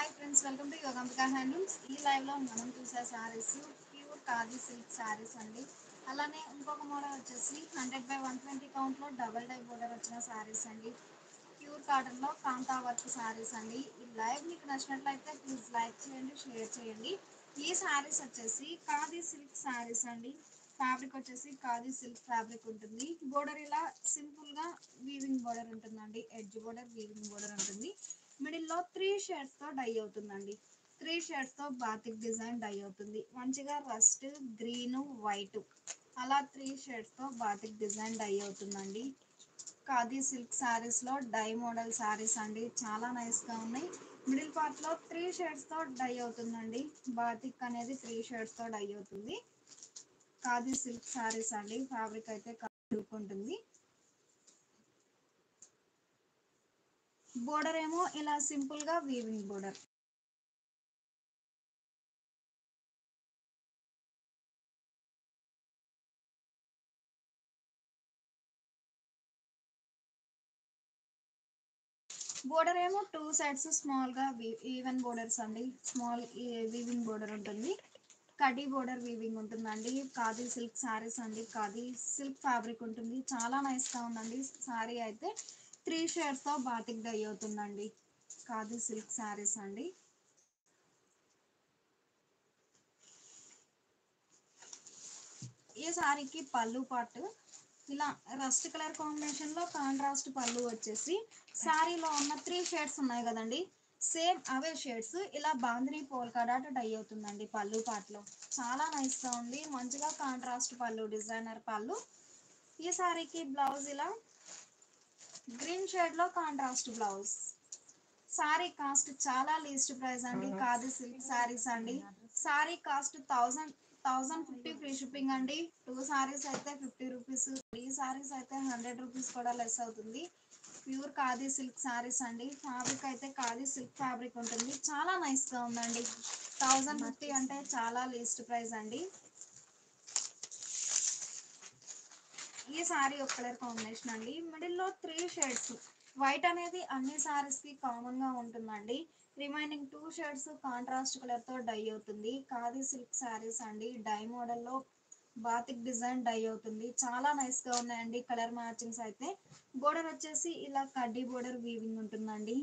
Hi friends, welcome to Yogambika handlooms. ఈ లైవ్లో మనం చూసే saris pure khadi silk saris అండి. అలానే ఇంకొక మోడల్ వచ్చేసి 100/120 కౌంట్లో డబల్ డై బోర్డర్ వచ్చిన శారీస్ అండి. ప్యూర్ కాటన్లో కాంతా వర్క్ శారీస్ అండి. ఈ లైవ్ మీకు నచ్చినట్లయితే ప్లీజ్ లైక్ చేయండి, షేర్ చేయండి. ఈ శారీస్ వచ్చేసి ఖాదీ సిల్క్ శారీస్ అండి. ఫ్యాబ్రిక్ వచ్చేసి ఖాదీ సిల్క్ ఫ్యాబ్రిక్ ఉంటుంది. బోర్డర్ ఇలా సింపుల్గా వీవింగ్ బోర్డర్ ఉంటుందండి. ఎడ్జ్ బోర్డర్, వీవింగ్ బోర్డర్ ఉంటుంది. మిడిల్లో 3 షేడ్స్తో డై అవుతుందండి. 3 షేడ్స్తో బాతిక్ డిజైన్ డై అవుతుంది. మంచిగా రస్ట్, గ్రీను, వైట్ అలా 3 షేడ్స్తో బాతిక్ డిజైన్ డై అవుతుందండి. ఖాదీ సిల్క్ శారీస్లో డై మోడల్ శారీస్ అండి. చాలా నైస్గా ఉన్నాయి. మిడిల్ పార్ట్లో 3 షేడ్స్తో డై అవుతుందండి. బాతిక్ అనేది 3 షేడ్స్తో డై అవుతుంది. ఖాదీ సిల్క్ శారీస్ అండి. ఫ్యాబ్రిక్ అయితే సిల్క్ ఉంటుంది. బోర్డర్ ఏమో ఇలా సింపుల్గా వీవింగ్ బోర్డర్. బోర్డర్ ఏమో 2 సైడ్స్ స్మాల్గా ఈవెన్ బోర్డర్స్ అండి. స్మాల్ వీవింగ్ బోర్డర్ ఉంటుంది. కడ్డీ బోర్డర్ వీవింగ్ ఉంటుందండి. ఖాదీ సిల్క్ శారీస్ అండి. ఖాదీ సిల్క్ ఫ్యాబ్రిక్ ఉంటుంది. చాలా నైస్గా ఉందండి. శారీ అయితే 3 షేడ్స్తో బాతిక్ డై అవుతుందండి. ఖాదీ సిల్క్ శారీస్ అండి. ఈ శారీకి పళ్ళు పార్ట్ ఇలా రస్ట్ కలర్ కాంబినేషన్లో కాంట్రాస్ట్ పళ్ళు వచ్చేసి శారీలో ఉన్న 3 షేడ్స్ ఉన్నాయి కదండి, సేమ్ అవే షేడ్స్ ఇలా బాందిని పోల్కా డాట్ డై అవుతుందండి పళ్ళు పార్ట్లో. చాలా నైస్గా ఉంది. మంచిగా కాంట్రాస్ట్ పళ్ళు, డిజైనర్ పళ్ళు. ఈ శారీకి బ్లౌజ్ ఇలా గ్రీన్ షేడ్లో కాంట్రాస్ట్ బ్లౌజ్. సారీ కాస్ట్ చాలా లీస్ట్ ప్రైస్ అండి. ఖాదీ సిల్క్ శారీస్ అండి. సారీ కాస్ట్ 1050 ఫ్రీ షిప్పింగ్ అండి. 2 సారీస్ అయితే 50 రూపీస్, 3 సారీస్ అయితే 100 రూపీస్ కూడా లెస్ అవుతుంది. ప్యూర్ ఖాదీ సిల్క్ శారీస్ అండి. ఫ్యాబ్రిక్ అయితే ఖాదీ సిల్క్ ఫ్యాబ్రిక్ ఉంటుంది. చాలా నైస్గా ఉందండి. 1050 అంటే చాలా లీస్ట్ ప్రైస్ అండి. ఈ సారీ ఒక కలర్ కాంబినేషన్ అండి. మిడిల్లో 3 షేడ్స్. వైట్ అనేది అన్ని సారీస్కి కామన్గా ఉంటుందండి. రిమైనింగ్ 2 షేడ్స్ కాంట్రాస్ట్ కలర్తో డై అవుతుంది. ఖాదీ సిల్క్ శారీస్ అండి. డై మోడల్లో బాతిక్ డిజైన్ డై అవుతుంది. చాలా నైస్గా ఉన్నాయండి కలర్ మ్యాచింగ్స్ అయితే. బోర్డర్ వచ్చేసి ఇలా కడ్డీ బోర్డర్ వీవింగ్ ఉంటుందండి.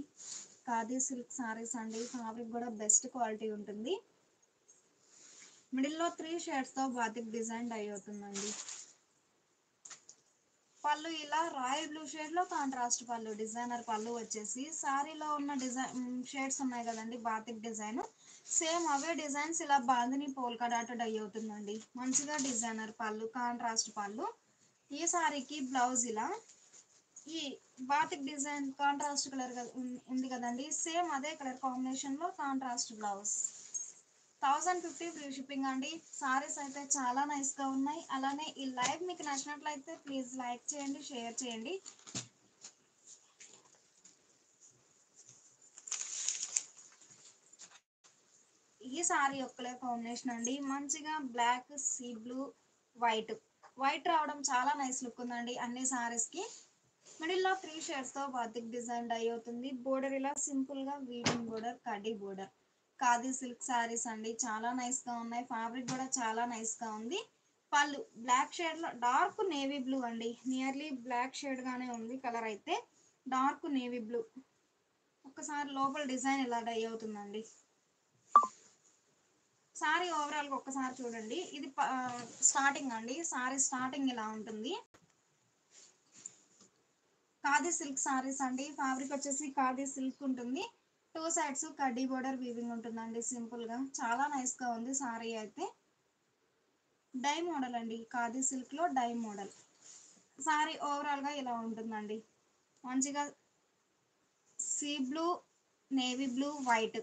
ఖాదీ సిల్క్ శారీస్ అండి. ఫ్యాబ్రిక్ కూడా బెస్ట్ క్వాలిటీ ఉంటుంది. మిడిల్లో 3 షేడ్స్తో బాతిక్ డిజైన్ డై అవుతుందండి. పళ్ళు ఇలా రాయల్ బ్లూ షేడ్లో కాంట్రాస్ట్ పళ్ళు, డిజైనర్ పళ్ళు వచ్చేసి శారీలో ఉన్న డిజైన్ షేడ్స్ ఉన్నాయి కదండి బాతిక్ డిజైన్, సేమ్ అవే డిజైన్స్ ఇలా బాందిని పోల్కా డాట్ డై అవుతుందండి. మంచిగా డిజైనర్ పళ్ళు, కాంట్రాస్ట్ పళ్ళు. ఈ శారీకి బ్లౌజ్ ఇలా ఈ బాతిక్ డిజైన్ కాంట్రాస్ట్ కలర్ ఉంది కదండి, సేమ్ అదే కలర్ కాంబినేషన్లో కాంట్రాస్ట్ బ్లౌజ్. 1050 ఫ్రీ షిప్పింగ్ అండి. సారీస్ అయితే చాలా నైస్గా ఉన్నాయి. అలానే ఈ లైవ్ మీకు నచ్చినట్లయితే ప్లీజ్ లైక్ చేయండి, షేర్ చేయండి. ఈ సారీ ఒక కలర్ కాంబినేషన్ అండి. మంచిగా black, sea blue, white. White రావడం చాలా నైస్ లుక్ ఉందండి అన్ని సారీస్కి. మిడిల్లో 3 షేడ్స్తో బాతిక్ డిజైన్ డై అవుతుంది. బోర్డర్ ఇలా సింపుల్గా వీవింగ్ బోర్డర్, కడ్డీ బోర్డర్. ఖాదీ సిల్క్ శారీస్ అండి. చాలా నైస్గా ఉన్నాయి. ఫ్యాబ్రిక్ కూడా చాలా నైస్గా ఉంది. పళ్ళు బ్లాక్ షేడ్లో డార్క్ నేవీ బ్లూ అండి. నియర్లీ బ్లాక్ షేడ్గానే ఉంది కలర్ అయితే. Dark navy blue. ఒక్కసారి లోపల డిజైన్ ఇలా డై అవుతుందండి. సారీ ఓవరాల్గా ఒక్కసారి చూడండి. ఇది స్టార్టింగ్ అండి. సారీ స్టార్టింగ్ ఇలా ఉంటుంది. ఖాదీ సిల్క్ సారీస్ అండి. ఫ్యాబ్రిక్ వచ్చేసి ఖాదీ సిల్క్ ఉంటుంది. 2 సైడ్స్ కడ్డీ బోర్డర్ వీవింగ్ ఉంటుందండి సింపుల్గా. చాలా నైస్గా ఉంది సారీ అయితే. డై మోడల్ అండి. ఖాదీ సిల్క్లో డై మోడల్. సారీ ఓవరాల్గా ఇలా ఉంటుందండి. మంచిగా sea blue, navy blue, white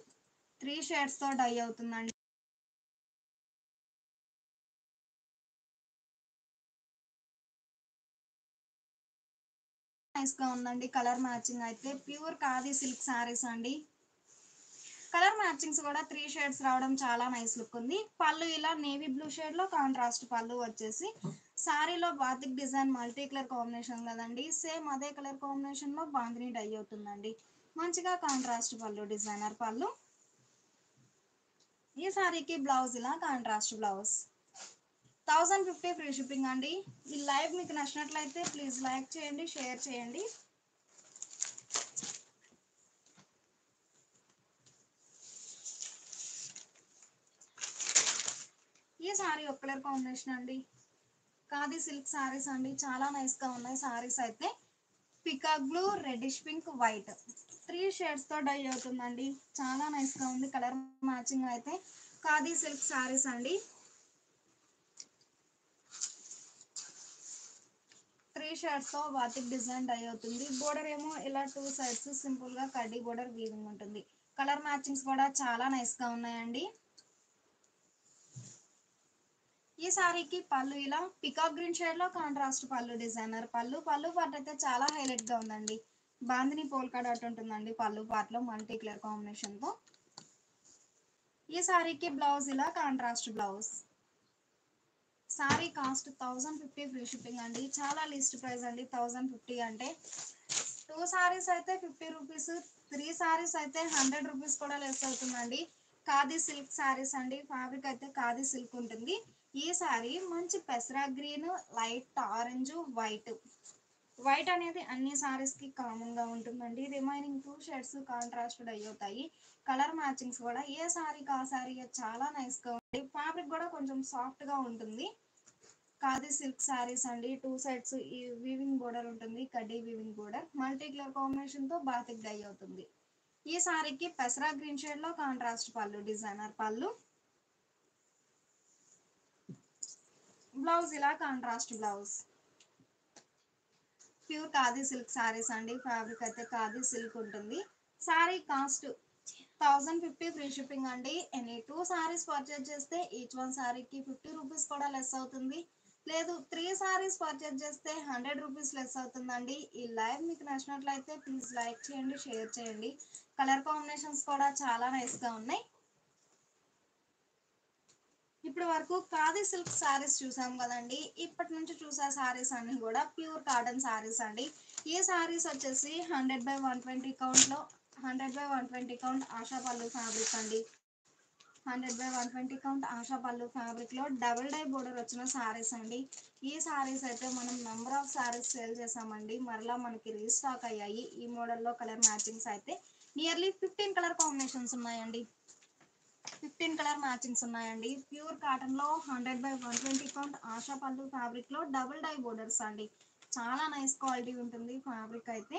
3 షేడ్స్తో డై అవుతుందండి. నైస్గా ఉందండి కలర్ మ్యాచింగ్ అయితే. ప్యూర్ ఖాదీ సిల్క్ శారీస్ అండి. కలర్ మ్యాచింగ్స్ కూడా 3 షేడ్స్ రావడం చాలా నైస్ లుక్ ఉంది. పళ్ళు ఇలా నేవీ బ్లూ షేడ్లో కాంట్రాస్ట్ పళ్ళు వచ్చేసి శారీలో batik design multi colour combination కదండి, సేమ్ అదే కలర్ కాంబినేషన్లో బాందిని డై అవుతుందండి. మంచిగా కాంట్రాస్ట్ పళ్ళు, డిజైనర్ పళ్ళు. ఈ సారీకి బ్లౌజ్ ఇలా కాంట్రాస్ట్ బ్లౌజ్. 1050 ఫ్రీ షిప్పింగ్ అండి. ఈ లైవ్ మీకు నచ్చినట్లయితే ప్లీజ్ లైక్ చేయండి, షేర్ చేయండి. ఈ సారీ ఒక కలర్ కాంబినేషన్ అండి. ఖాదీ సిల్క్ సారీస్ అండి, చాలా నైస్గా ఉన్నాయి సారీస్ అయితే. Peacock blue, reddish pink, white 3 షేడ్స్తో డై అవుతుందండి. చాలా నైస్గా ఉంది కలర్ మ్యాచింగ్ అయితే. ఖాదీ సిల్క్ సారీస్ అండి. 3 షేడ్స్తో బాతిక్ డిజైన్ డై అవుతుంది. బోర్డర్ ఏమో ఇలా 2 సైడ్స్ సింపుల్గా కడ్డీ బోర్డర్ వీవింగ్ ఉంటుంది. కలర్ మ్యాచింగ్స్ కూడా చాలా నైస్గా ఉన్నాయండి. ఈ సారీకి పళ్ళు ఇలా పికాక్ గ్రీన్ షేడ్ లో కాంట్రాస్ట్ పళ్ళు డిజైనర్ పళ్ళు. పళ్ళు పార్ట్ అయితే చాలా హైలైట్ గా ఉందండి. బాందిని పోల్కా డాట్ ఉంటుందండి పళ్ళు పార్ట్ లో మల్టీ కలర్ కాంబినేషన్ తో. ఈ సారీకి బ్లౌజ్ ఇలా contrast blouse. Sorry cost 1050 free shipping అండి. చాలా లీస్ట్ ప్రైస్ అండి 1050 అంటే. 2 సారీస్ అయితే 50 రూపీస్, 3 సారీస్ అయితే 100 రూపీస్ కూడా లెస్ అవుతుందండి. ఖాదీ సిల్క్ సారీస్ అండి. ఫ్యాబ్రిక్ అయితే ఖాదీ సిల్క్ ఉంటుంది. ఈ సారీ మంచి పెసరా green, light orange, white. White అనేది అన్ని సారీస్ కి కామన్ గా ఉంటుందండి. రిమైనింగ్ 2 షేడ్స్ కాంట్రాస్ట్ డై అవుతాయి. కలర్ మ్యాచింగ్స్ కూడా ఏ సారీకి ఆ సారీ చాలా నైస్ గా ఉంది. ఫ్యాబ్రిక్ కూడా కొంచెం సాఫ్ట్ గా ఉంటుంది. ఖాదీ సిల్క్ సారీస్ అండి. 2 సైడ్స్ ఈ వీవింగ్ బోర్డర్ ఉంటుంది. కడ్డీ weaving border multi colour combination తో బాతిక్ డై అవుతుంది. ఈ సారీకి పెసరా గ్రీన్ షేడ్ లో కాంట్రాస్ట్ పళ్ళు డిజైనర్ పళ్ళు. బ్లౌజ్ ఇలా contrast blouse. Pure khadi silk saris అండి. ఫ్యాబ్రిక్ అయితే ఖాదీ సిల్క్ ఉంటుంది. సారీ కాస్ట్ 1050 ఫ్రీ షిప్పింగ్ అండి. ఎనీ 2 సారీస్ పర్చేజ్ చేస్తే ఈచ్ వన్ సారీకి 50 రూపీస్ కూడా లెస్ అవుతుంది. లేదు 3 సారీస్ పర్చేజ్ చేస్తే 100 రూపీస్ లెస్ అవుతుందండి. ఈ లైవ్ మీకు నచ్చినట్లయితే ప్లీజ్ లైక్ చేయండి, షేర్ చేయండి. కలర్ కాంబినేషన్స్ కూడా చాలా నైస్గా ఉన్నాయి. ఇప్పటి వరకు ఖాదీ సిల్క్ సారీస్ చూసాం కదండి. ఇప్పటి నుంచి చూసే సారీస్ అన్ని కూడా ప్యూర్ కాటన్ సారీస్ అండి. ఈ సారీస్ వచ్చేసి 100/120 కౌంట్ లో 100/120 కౌంట్ ఆశా పల్లు ఫ్యాబ్రిక్ అండి. 100/120 కౌంట్ ఆశా పల్లు ఫ్యాబ్రిక్ లో డబుల్ డై బోర్డర్ వచ్చిన సారీస్ అండి. ఈ సారీస్ అయితే మనం నెంబర్ ఆఫ్ సారీస్ సేల్ చేసామండి. మరలా మనకి రీస్టాక్ అయ్యాయి. ఈ మోడల్లో కలర్ మ్యాచింగ్స్ అయితే నియర్లీ 15 కలర్ కాంబినేషన్స్ ఉన్నాయండి. 15 కలర్ మ్యాచింగ్స్ ఉన్నాయండి. ప్యూర్ కాటన్ లో 100/120 కౌంట్ ఆశా పల్లు ఫ్యాబ్రిక్ లో డబుల్ డై బోర్డర్స్ అండి. చాలా నైస్ క్వాలిటీ ఉంటుంది ఫ్యాబ్రిక్ అయితే.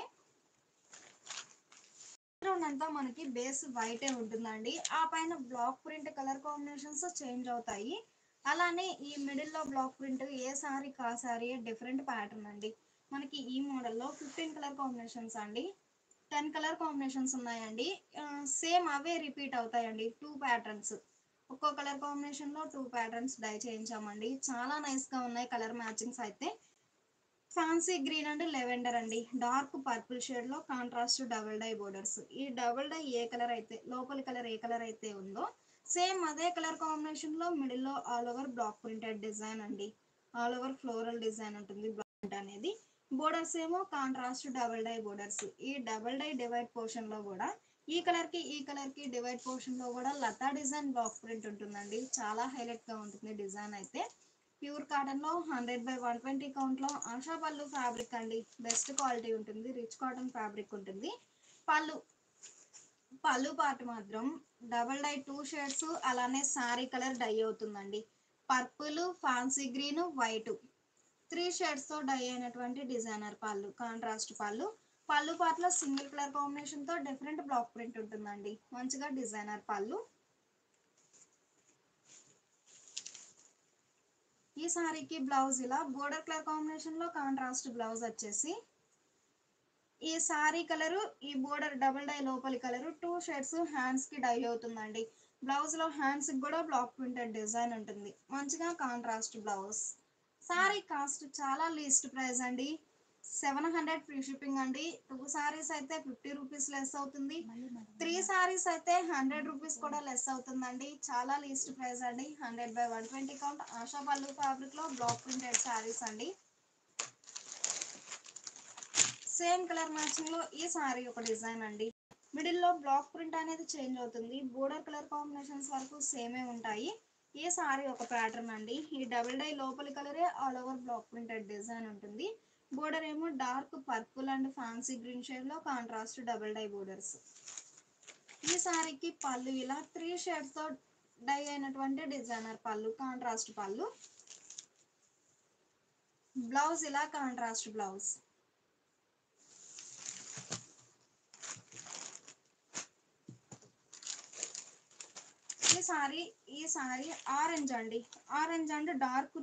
అంతా మనకి బేస్ వైటే ఉంటుందండి. ఆ పైన black print colour combinations change అవుతాయి. అలానే ఈ మిడిల్ లో బ్లాక్ ప్రింట్ ఏ సారీ కా సారీ డిఫరెంట్ ప్యాటర్న్ అండి. మనకి ఈ మోడల్లో 15 కలర్ కాంబినేషన్స్ అండి. 10 కలర్ కాంబినేషన్స్ ఉన్నాయండి. సేమ్ అవే రిపీట్ అవుతాయండి. 2 ప్యాటర్న్స్, ఒక్కో కలర్ కాంబినేషన్ లో 2 ప్యాటర్న్స్ డై చేయించామండి. చాలా నైస్ గా ఉన్నాయి కలర్ మ్యాచింగ్స్ అయితే. ఫ్యాన్సీ గ్రీన్ అండ్ లెవెండర్ అండి. డార్క్ పర్పుల్ షేడ్ లో కాంట్రాస్ట్ డబుల్ డై బోర్డర్స్. ఈ డబుల్ డై ఏ కలర్ అయితే లోపలి కలర్ ఏ కలర్ అయితే ఉందో సేమ్ అదే కలర్ కాంబినేషన్ లో మిడిల్ లో all over block printed design అండి. ఆల్ ఓవర్ ఫ్లోరల్ డిజైన్ ఉంటుంది బ్లాక్ అనేది. బోర్డర్స్ ఏమో కాంట్రాస్ట్ డబుల్ డై బోర్డర్స్. ఈ డబుల్ డై డివైడ్ పోర్షన్ లో కూడా ఈ కలర్ కి ఈ కలర్ కి డివైడ్ పోర్షన్ లో కూడా లతా డిజైన్ బ్లాక్ ప్రింట్ ఉంటుందండి. చాలా హైలైట్ గా ఉంటుంది డిజైన్ అయితే. ప్యూర్ కాటన్ లో 100/120 కౌంట్ లో ఆశా పల్లు ఫ్యాబ్రిక్ అండి. బెస్ట్ క్వాలిటీ ఉంటుంది. రిచ్ కాటన్ ఫ్యాబ్రిక్ ఉంటుంది. పళ్ళు పళ్ళు పార్ట్ మాత్రం డబల్ డై 2 షేడ్స్ అలానే సారీ కలర్ డై అవుతుందండి. Purple, fancy green, white 3 shades తో డై అయినటువంటి డిజైనర్ పళ్ళు, కాంట్రాస్ట్ పళ్ళు. పళ్ళు పార్ట్ లో సింగిల్ కలర్ కాంబినేషన్ తో డిఫరెంట్ బ్లాక్ ప్రింట్ ఉంటుందండి. మంచిగా డిజైనర్ పళ్ళు. ఈ సారీకి బ్లౌజ్ ఇలా బోర్డర్ కలర్ కాంబినేషన్ లో కాంట్రాస్ట్ బ్లౌజ్ వచ్చేసి ఈ సారీ కలరు ఈ బోర్డర్ డబుల్ డై లోపలి కలరు 2 షేడ్స్ హ్యాండ్స్ కి డై అవుతుందండి. బ్లౌజ్ లో హ్యాండ్స్ కి కూడా బ్లాక్ ప్రింటెడ్ డిజైన్ ఉంటుంది. మంచిగా కాంట్రాస్ట్ బ్లౌజ్. సారీ కాస్ట్ చాలా లీస్ట్ ప్రైస్ అండి. 700 ఫ్రీ షిప్పింగ్ అండి. 2 సారీస్ అయితే 50 రూపీస్ లెస్ అవుతుంది. 3 సారీస్ అయితే 100 రూపీస్ కూడా లెస్ అవుతుందండి. చాలా లీస్ట్ ప్రైస్ అండి. 100/120 కౌంట్ ఆశా పల్లు ఫ్యాబ్రిక్ లో బ్లాక్ ప్రింటెడ్ సారీస్ అండి. సేమ్ కలర్ మ్యాచింగ్ లో ఈ సారీ ఒక డిజైన్ అండి. మిడిల్లో బ్లాక్ ప్రింట్ అనేది చేంజ్ అవుతుంది. బోర్డర్ కలర్ కాంబినేషన్స్ వరకు సేమే ఉంటాయి. ఈ సారీ ఒక ప్యాటర్న్ అండి. ఈ డబుల్ డై లోపలి కలరే all over block printed design ఉంటుంది. బోర్డర్ ఏమో dark purple and fancy green shade లో కాంట్రాస్ట్ డబుల్ డై బోర్డర్స్. ఈ సారీకి పళ్ళు ఇలా 3 షేడ్స్ తో డై అయినటువంటి డిజైనర్ పళ్ళు, కాంట్రాస్ట్ పళ్ళు. బ్లౌజ్ ఇలా కాంట్రాస్ట్ బ్లౌజ్. ఈ సారీ ఆరెంజ్ అండి. Orange and dark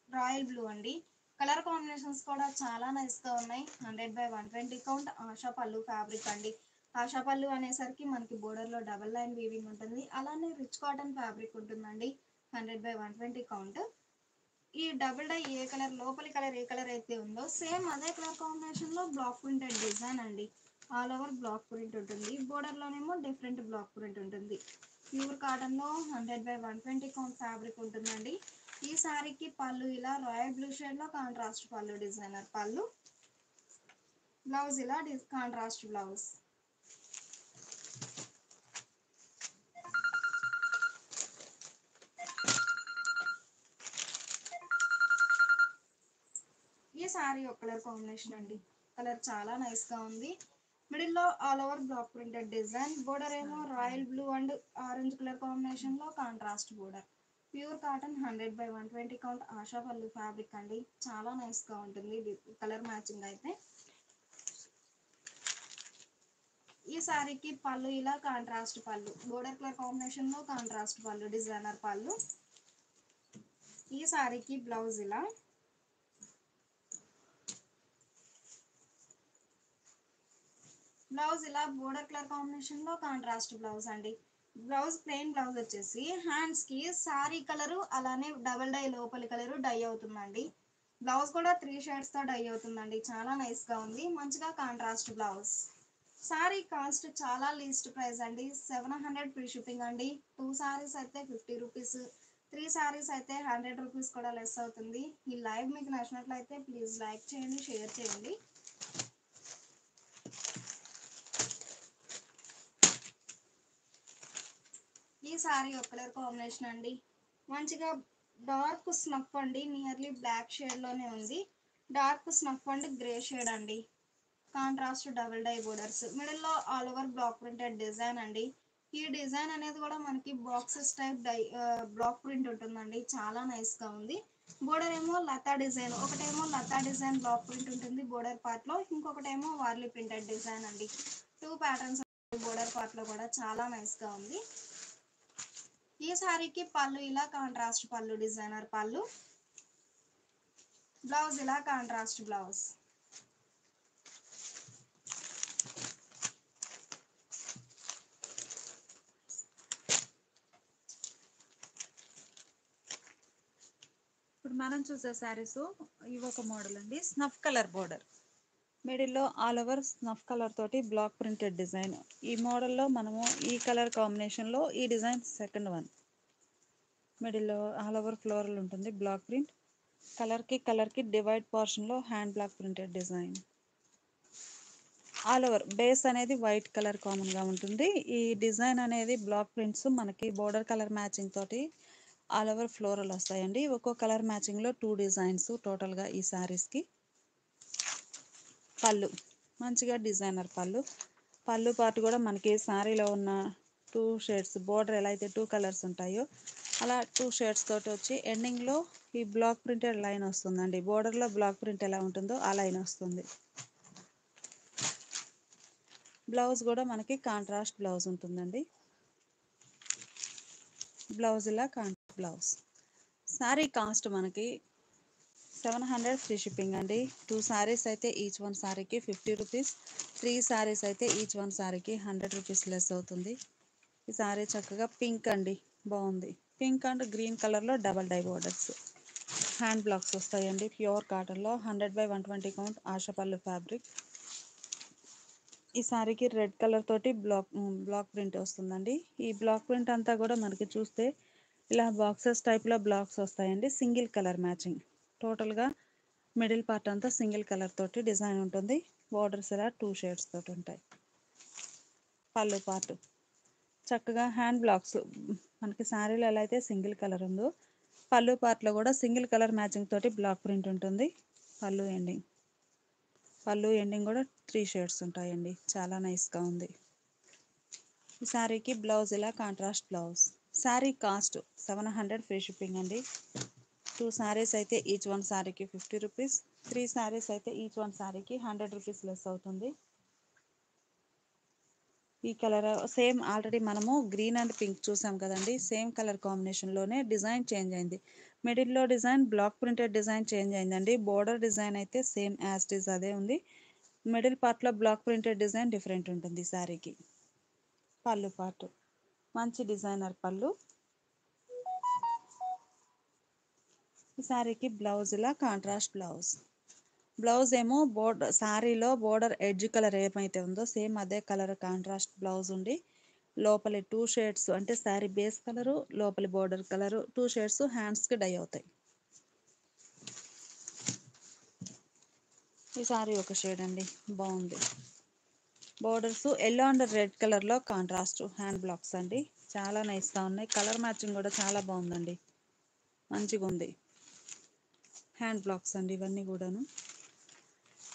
royal blue అండి. కలర్ కాంబినేషన్స్ కూడా చాలా నైస్ గా ఉన్నాయి. 100/120 కౌంట్ ఆశా పళ్ళు ఫ్యాబ్రిక్ అండి. ఆశా పళ్ళు అనేసరికి మనకి బోర్డర్ లో డబల్ లైన్ వీవింగ్ ఉంటుంది. అలానే రిచ్ కాటన్ ఫ్యాబ్రిక్ ఉంటుందండి. 100/120 కౌంట్. ఈ డబుల్ డై ఏ కలర్ లోపలి కలర్ ఏ కలర్ అయితే ఉందో సేమ్ అదే కలర్ కాంబినేషన్ లో బ్లాక్ ప్రింటెడ్ డిజైన్ అండి. ఆల్ ఓవర్ బ్లాక్ ప్రింట్ ఉంటుంది. బోర్డర్ లోనేమో డిఫరెంట్ బ్లాక్ ప్రింట్ ఉంటుంది. ప్యూర్ కాటన్ లో 100/120 కౌంట్ ఫ్యాబ్రిక్ ఉంటుందండి. ఈ సారీకి పళ్ళు ఇలా రాయల్ బ్లూ షేడ్ లో కాంట్రాస్ట్ పళ్ళు డిజైనర్ పళ్ళు. బ్లౌజ్ ఇలా కాంట్రాస్ట్ బ్లౌజ్. ఈ సారీ ఒక కలర్ కాంబినేషన్ అండి. కలర్ చాలా నైస్ గా ఉంది. మిడిల్ లో all over block printed design. Border ఏమో royal blue and orange colour combination లో contrast border. Pure cotton 100/120 count ఆశా పళ్ళు ఫ్యాబ్రిక్ అండి. చాలా నైస్ గా ఉంటుంది కలర్ మ్యాచింగ్ అయితే. ఈ సారీకి పళ్ళు ఇలా కాంట్రాస్ట్ పళ్ళు, బోర్డర్ కలర్ కాంబినేషన్ లో కాంట్రాస్ట్ పళ్ళు డిజైనర్ పళ్ళు. ఈ సారీకి బ్లౌజ్ ఇలా. బ్లౌజ్ ఇలా బోర్డర్ కలర్ కాంబినేషన్ లో కాంట్రాస్ట్ బ్లౌజ్ అండి. బ్లౌజ్ ప్లెయిన్ బ్లౌజ్ వచ్చేసి హ్యాండ్స్ కి సారీ కలరు అలానే డబల్ డై లోపలి కలరు డై అవుతుందండి. బ్లౌజ్ కూడా 3 షేడ్స్ తో డై అవుతుందండి. చాలా నైస్ గా ఉంది. మంచిగా కాంట్రాస్ట్ బ్లౌజ్. సారీ కాస్ట్ చాలా లీస్ట్ ప్రైస్ అండి. 700 ఫ్రీ షిప్పింగ్ అండి. 2 సారీస్ అయితే 50 రూపీస్, 3 సారీస్ అయితే 100 రూపీస్ కూడా లెస్ అవుతుంది. ఈ లైవ్ మీకు నచ్చినట్లయితే ప్లీజ్ లైక్ చేయండి, షేర్ చేయండి. ఈ సారీ ఒక కలర్ కాంబినేషన్ అండి. మంచిగా డార్క్ స్నఫ్ అండి. నియర్లీ బ్లాక్ షేడ్ లోనే ఉంది. Dark snuff and grey shade అండి. Contrast double dye borders. Middle లో all over block printed design అండి. ఈ డిజైన్ అనేది కూడా మనకి బాక్సెస్ టైప్ బ్లాక్ ప్రింట్ ఉంటుందండి. చాలా నైస్ గా ఉంది. బోర్డర్ ఏమో లతా డిజైన్, ఒకటేమో లతా డిజైన్ బ్లాక్ ప్రింట్ ఉంటుంది బోర్డర్ పార్ట్ లో, ఇంకొకటేమో వార్లీ ప్రింటెడ్ డిజైన్ అండి. 2 ప్యాటర్న్స్ బోర్డర్ పార్ట్ లో కూడా చాలా నైస్ గా ఉంది. ఈ సారీకి పళ్ళు ఇలా కాంట్రాస్ట్ పళ్ళు డిజైనర్ పళ్ళు. బ్లౌజ్ ఇలా కాంట్రాస్ట్ బ్లౌజ్. ఇప్పుడు మనం చూసే శారీస్ ఇవి ఒక మోడల్ అండి. స్నఫ్ కలర్ బోర్డర్, మిడిల్లో ఆల్ ఓవర్ స్నఫ్ కలర్ తోటి బ్లాక్ ప్రింటెడ్ డిజైన్. ఈ మోడల్లో మనము ఈ కలర్ కాంబినేషన్లో ఈ డిజైన్ సెకండ్ వన్. మిడిల్లో ఆల్ ఓవర్ ఫ్లోరల్ ఉంటుంది బ్లాక్ ప్రింట్. కలర్కి డివైడ్ పోర్షన్లో hand block printed design. All over base అనేది వైట్ కలర్ కామన్గా ఉంటుంది. ఈ డిజైన్ అనేది బ్లాక్ ప్రింట్స్ మనకి బోర్డర్ కలర్ మ్యాచింగ్ తోటి ఆల్ ఓవర్ ఫ్లోరల్ వస్తాయండి. ఒక్కో కలర్ మ్యాచింగ్లో 2 డిజైన్స్ టోటల్గా ఈ శారీస్కి. పళ్ళు మంచిగా డిజైనర్ పళ్ళు. పళ్ళు పార్ట్ కూడా మనకి శారీలో ఉన్న 2 షేడ్స్ బోర్డర్ ఎలా అయితే 2 కలర్స్ ఉంటాయో అలా 2 షేడ్స్ తోటి వచ్చి ఎండింగ్లో ఈ బ్లాక్ ప్రింటెడ్ లైన్ వస్తుందండి. బోర్డర్లో బ్లాక్ ప్రింట్ ఎలా ఉంటుందో ఆ లైన్ వస్తుంది. బ్లౌజ్ కూడా మనకి కాంట్రాస్ట్ బ్లౌజ్ ఉంటుందండి. బ్లౌజ్ ఇలా కాంట్రాస్ట్ బ్లౌజ్. శారీ కాస్ట్ మనకి 700 ఫ్రీ షిప్పింగ్ అండి. 2 సారీస్ అయితే ఈచ్ వన్ సారీకి 50 రూపీస్, 3 సారీస్ అయితే ఈచ్ వన్ సారీకి 100 రూపీస్ లెస్ అవుతుంది. ఈ సారీ చక్కగా పింక్ అండి, బాగుంది. పింక్ అండ్ గ్రీన్ కలర్లో double die borders. Hand blocks వస్తాయండి. ప్యూర్ కాటన్లో 100/120 కౌంట్ ఆశపల్లి ఫ్యాబ్రిక్. ఈ సారీకి రెడ్ కలర్ తోటి బ్లాక్ ప్రింట్ వస్తుందండి. ఈ బ్లాక్ ప్రింట్ అంతా కూడా మనకి చూస్తే ఇలా బాక్సెస్ టైప్లో బ్లాక్స్ వస్తాయండి. Single colour matching. టోటల్గా మిడిల్ పార్ట్ అంతా సింగిల్ కలర్ తోటి డిజైన్ ఉంటుంది. బోర్డర్స్ ఇలా 2 షేడ్స్ తోటి ఉంటాయి. పళ్ళు పార్ట్ చక్కగా హ్యాండ్ బ్లాక్స్ మనకి శారీలో ఎలా అయితే సింగిల్ కలర్ ఉందో పళ్ళు పార్ట్లో కూడా సింగిల్ కలర్ మ్యాచింగ్ తోటి బ్లాక్ ప్రింట్ ఉంటుంది. పళ్ళు ఎండింగ్ కూడా 3 షేడ్స్ ఉంటాయండి. చాలా నైస్గా ఉంది. ఈ శారీకి బ్లౌజ్ ఇలా contrast blouse. Sari cost 700 free shipping అండి. 2 శారీస్ అయితే ఈచ్ వన్ శారీకి 50 రూపీస్, 3 శారీస్ అయితే ఈచ్ వన్ శారీకి 100 రూపీస్ లెస్ అవుతుంది. ఈ కలర్ సేమ్ ఆల్రెడీ మనము గ్రీన్ అండ్ పింక్ చూసాం కదండి. సేమ్ కలర్ కాంబినేషన్లోనే డిజైన్ చేంజ్ అయింది. మిడిల్లో design black printed design change అయిందండి. బోర్డర్ డిజైన్ అయితే సేమ్ యాజ్ ఇట్ ఈజ్ అదే ఉంది. మిడిల్ పార్ట్లో బ్లాక్ ప్రింటెడ్ డిజైన్ డిఫరెంట్ ఉంటుంది శారీకి. పళ్ళు పార్ట్ మంచి డిజైనర్ పళ్ళు. ఈ శారీకి బ్లౌజ్ ఇలా కాంట్రాస్ట్ బ్లౌజ్. బ్లౌజ్ ఏమో శారీలో బోర్డర్ ఎడ్జ్ కలర్ ఏమైతే ఉందో సేమ్ అదే కలర్ కాంట్రాస్ట్ బ్లౌజ్ ఉండి లోపలి 2 షేడ్స్ అంటే శారీ బేస్ కలరు లోపలి బోర్డర్ కలరు 2 షేడ్స్ హ్యాండ్స్కి డై అవుతాయి. ఈ శారీ ఒక షేడ్ అండి, బాగుంది. బోర్డర్స్ ఎల్లో అండ్ రెడ్ కలర్లో కాంట్రాస్ట్ హ్యాండ్ బ్లాక్స్ అండి. చాలా నైస్గా ఉన్నాయి. కలర్ మ్యాచింగ్ కూడా చాలా బాగుందండి, మంచిగా ఉంది. హ్యాండ్ బ్లాక్స్ అండి ఇవన్నీ కూడాను.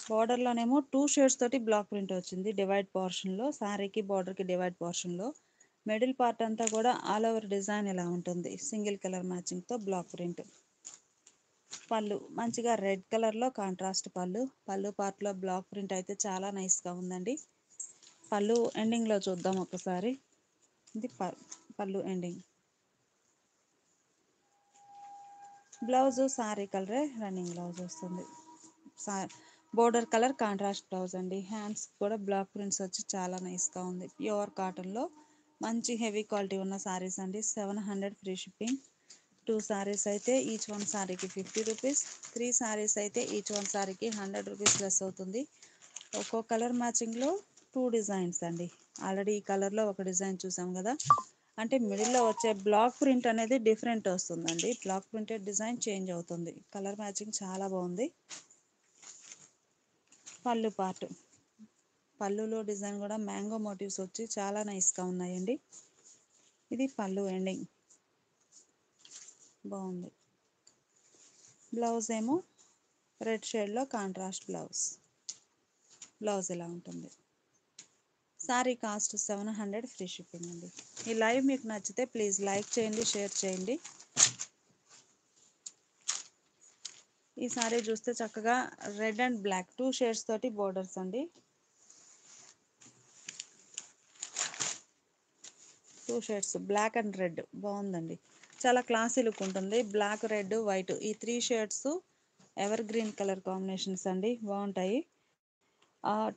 బార్డర్లోనేమో 2 షేడ్స్ తోటి బ్లాక్ ప్రింట్ వచ్చింది డివైడ్ పోర్షన్లో. శారీకి బార్డర్కి డివైడ్ పోర్షన్లో మిడిల్ పార్ట్ అంతా కూడా ఆల్ ఓవర్ డిజైన్ ఇలా ఉంటుంది. సింగిల్ కలర్ మ్యాచింగ్తో బ్లాక్ ప్రింట్. పళ్ళు మంచిగా రెడ్ కలర్లో కాంట్రాస్ట్ పళ్ళు పార్ట్లో బ్లాక్ ప్రింట్ అయితే చాలా నైస్గా ఉందండి. పళ్ళు ఎండింగ్లో చూద్దాం ఒకసారి. ఇది పళ్ళు ఎండింగ్. బ్లౌజ్ శారీ కలరే రన్నింగ్ బ్లౌజ్ వస్తుంది. బోర్డర్ కలర్ కాంట్రాస్ట్ బ్లౌజ్ అండి. హ్యాండ్స్ కూడా బ్లాక్ ప్రింట్స్ వచ్చి చాలా నైస్గా ఉంది. ప్యూర్ కాటన్లో మంచి హెవీ క్వాలిటీ ఉన్న శారీస్ అండి. 700 ఫ్రీ షిప్పింగ్. 2 శారీస్ అయితే ఈచ్ వన్ శారీకి 50 రూపీస్, 3 శారీస్ అయితే ఈచ్ వన్ శారీకి 100 రూపీస్ లెస్ అవుతుంది. ఒక్కో కలర్ మ్యాచింగ్లో 2 డిజైన్స్ అండి. ఆల్రెడీ ఈ కలర్లో ఒక డిజైన్ చూసాం కదా, అంటే మిడిల్లో వచ్చే బ్లాక్ ప్రింట్ అనేది డిఫరెంట్ వస్తుందండి. బ్లాక్ ప్రింటెడ్ డిజైన్ చేంజ్ అవుతుంది. కలర్ మ్యాచింగ్ చాలా బాగుంది. పళ్ళు పార్ట్ పళ్ళులో డిజైన్ కూడా మ్యాంగో మోటివ్స్ వచ్చి చాలా నైస్గా ఉన్నాయండి. ఇది పళ్ళు ఎండింగ్, బాగుంది. బ్లౌజ్ ఏమో రెడ్ షేడ్లో కాంట్రాస్ట్ బ్లౌజ్ ఇలా ఉంటుంది. శారీ కాస్ట్ 700 ఫ్రీ షిప్పింగ్ అండి. ఈ లైవ్ మీకు నచ్చితే ప్లీజ్ లైక్ చేయండి, షేర్ చేయండి. ఈ శారీ చూస్తే చక్కగా రెడ్ అండ్ బ్లాక్ 2 షేడ్స్ తోటి బోర్డర్స్ అండి. 2 షేడ్స్ బ్లాక్ అండ్ రెడ్ బాగుందండి. చాలా క్లాసీ లుక్ ఉంటుంది. బ్లాక్, రెడ్, వైట్ ఈ 3 shades ever green colour combinations అండి, బాగుంటాయి.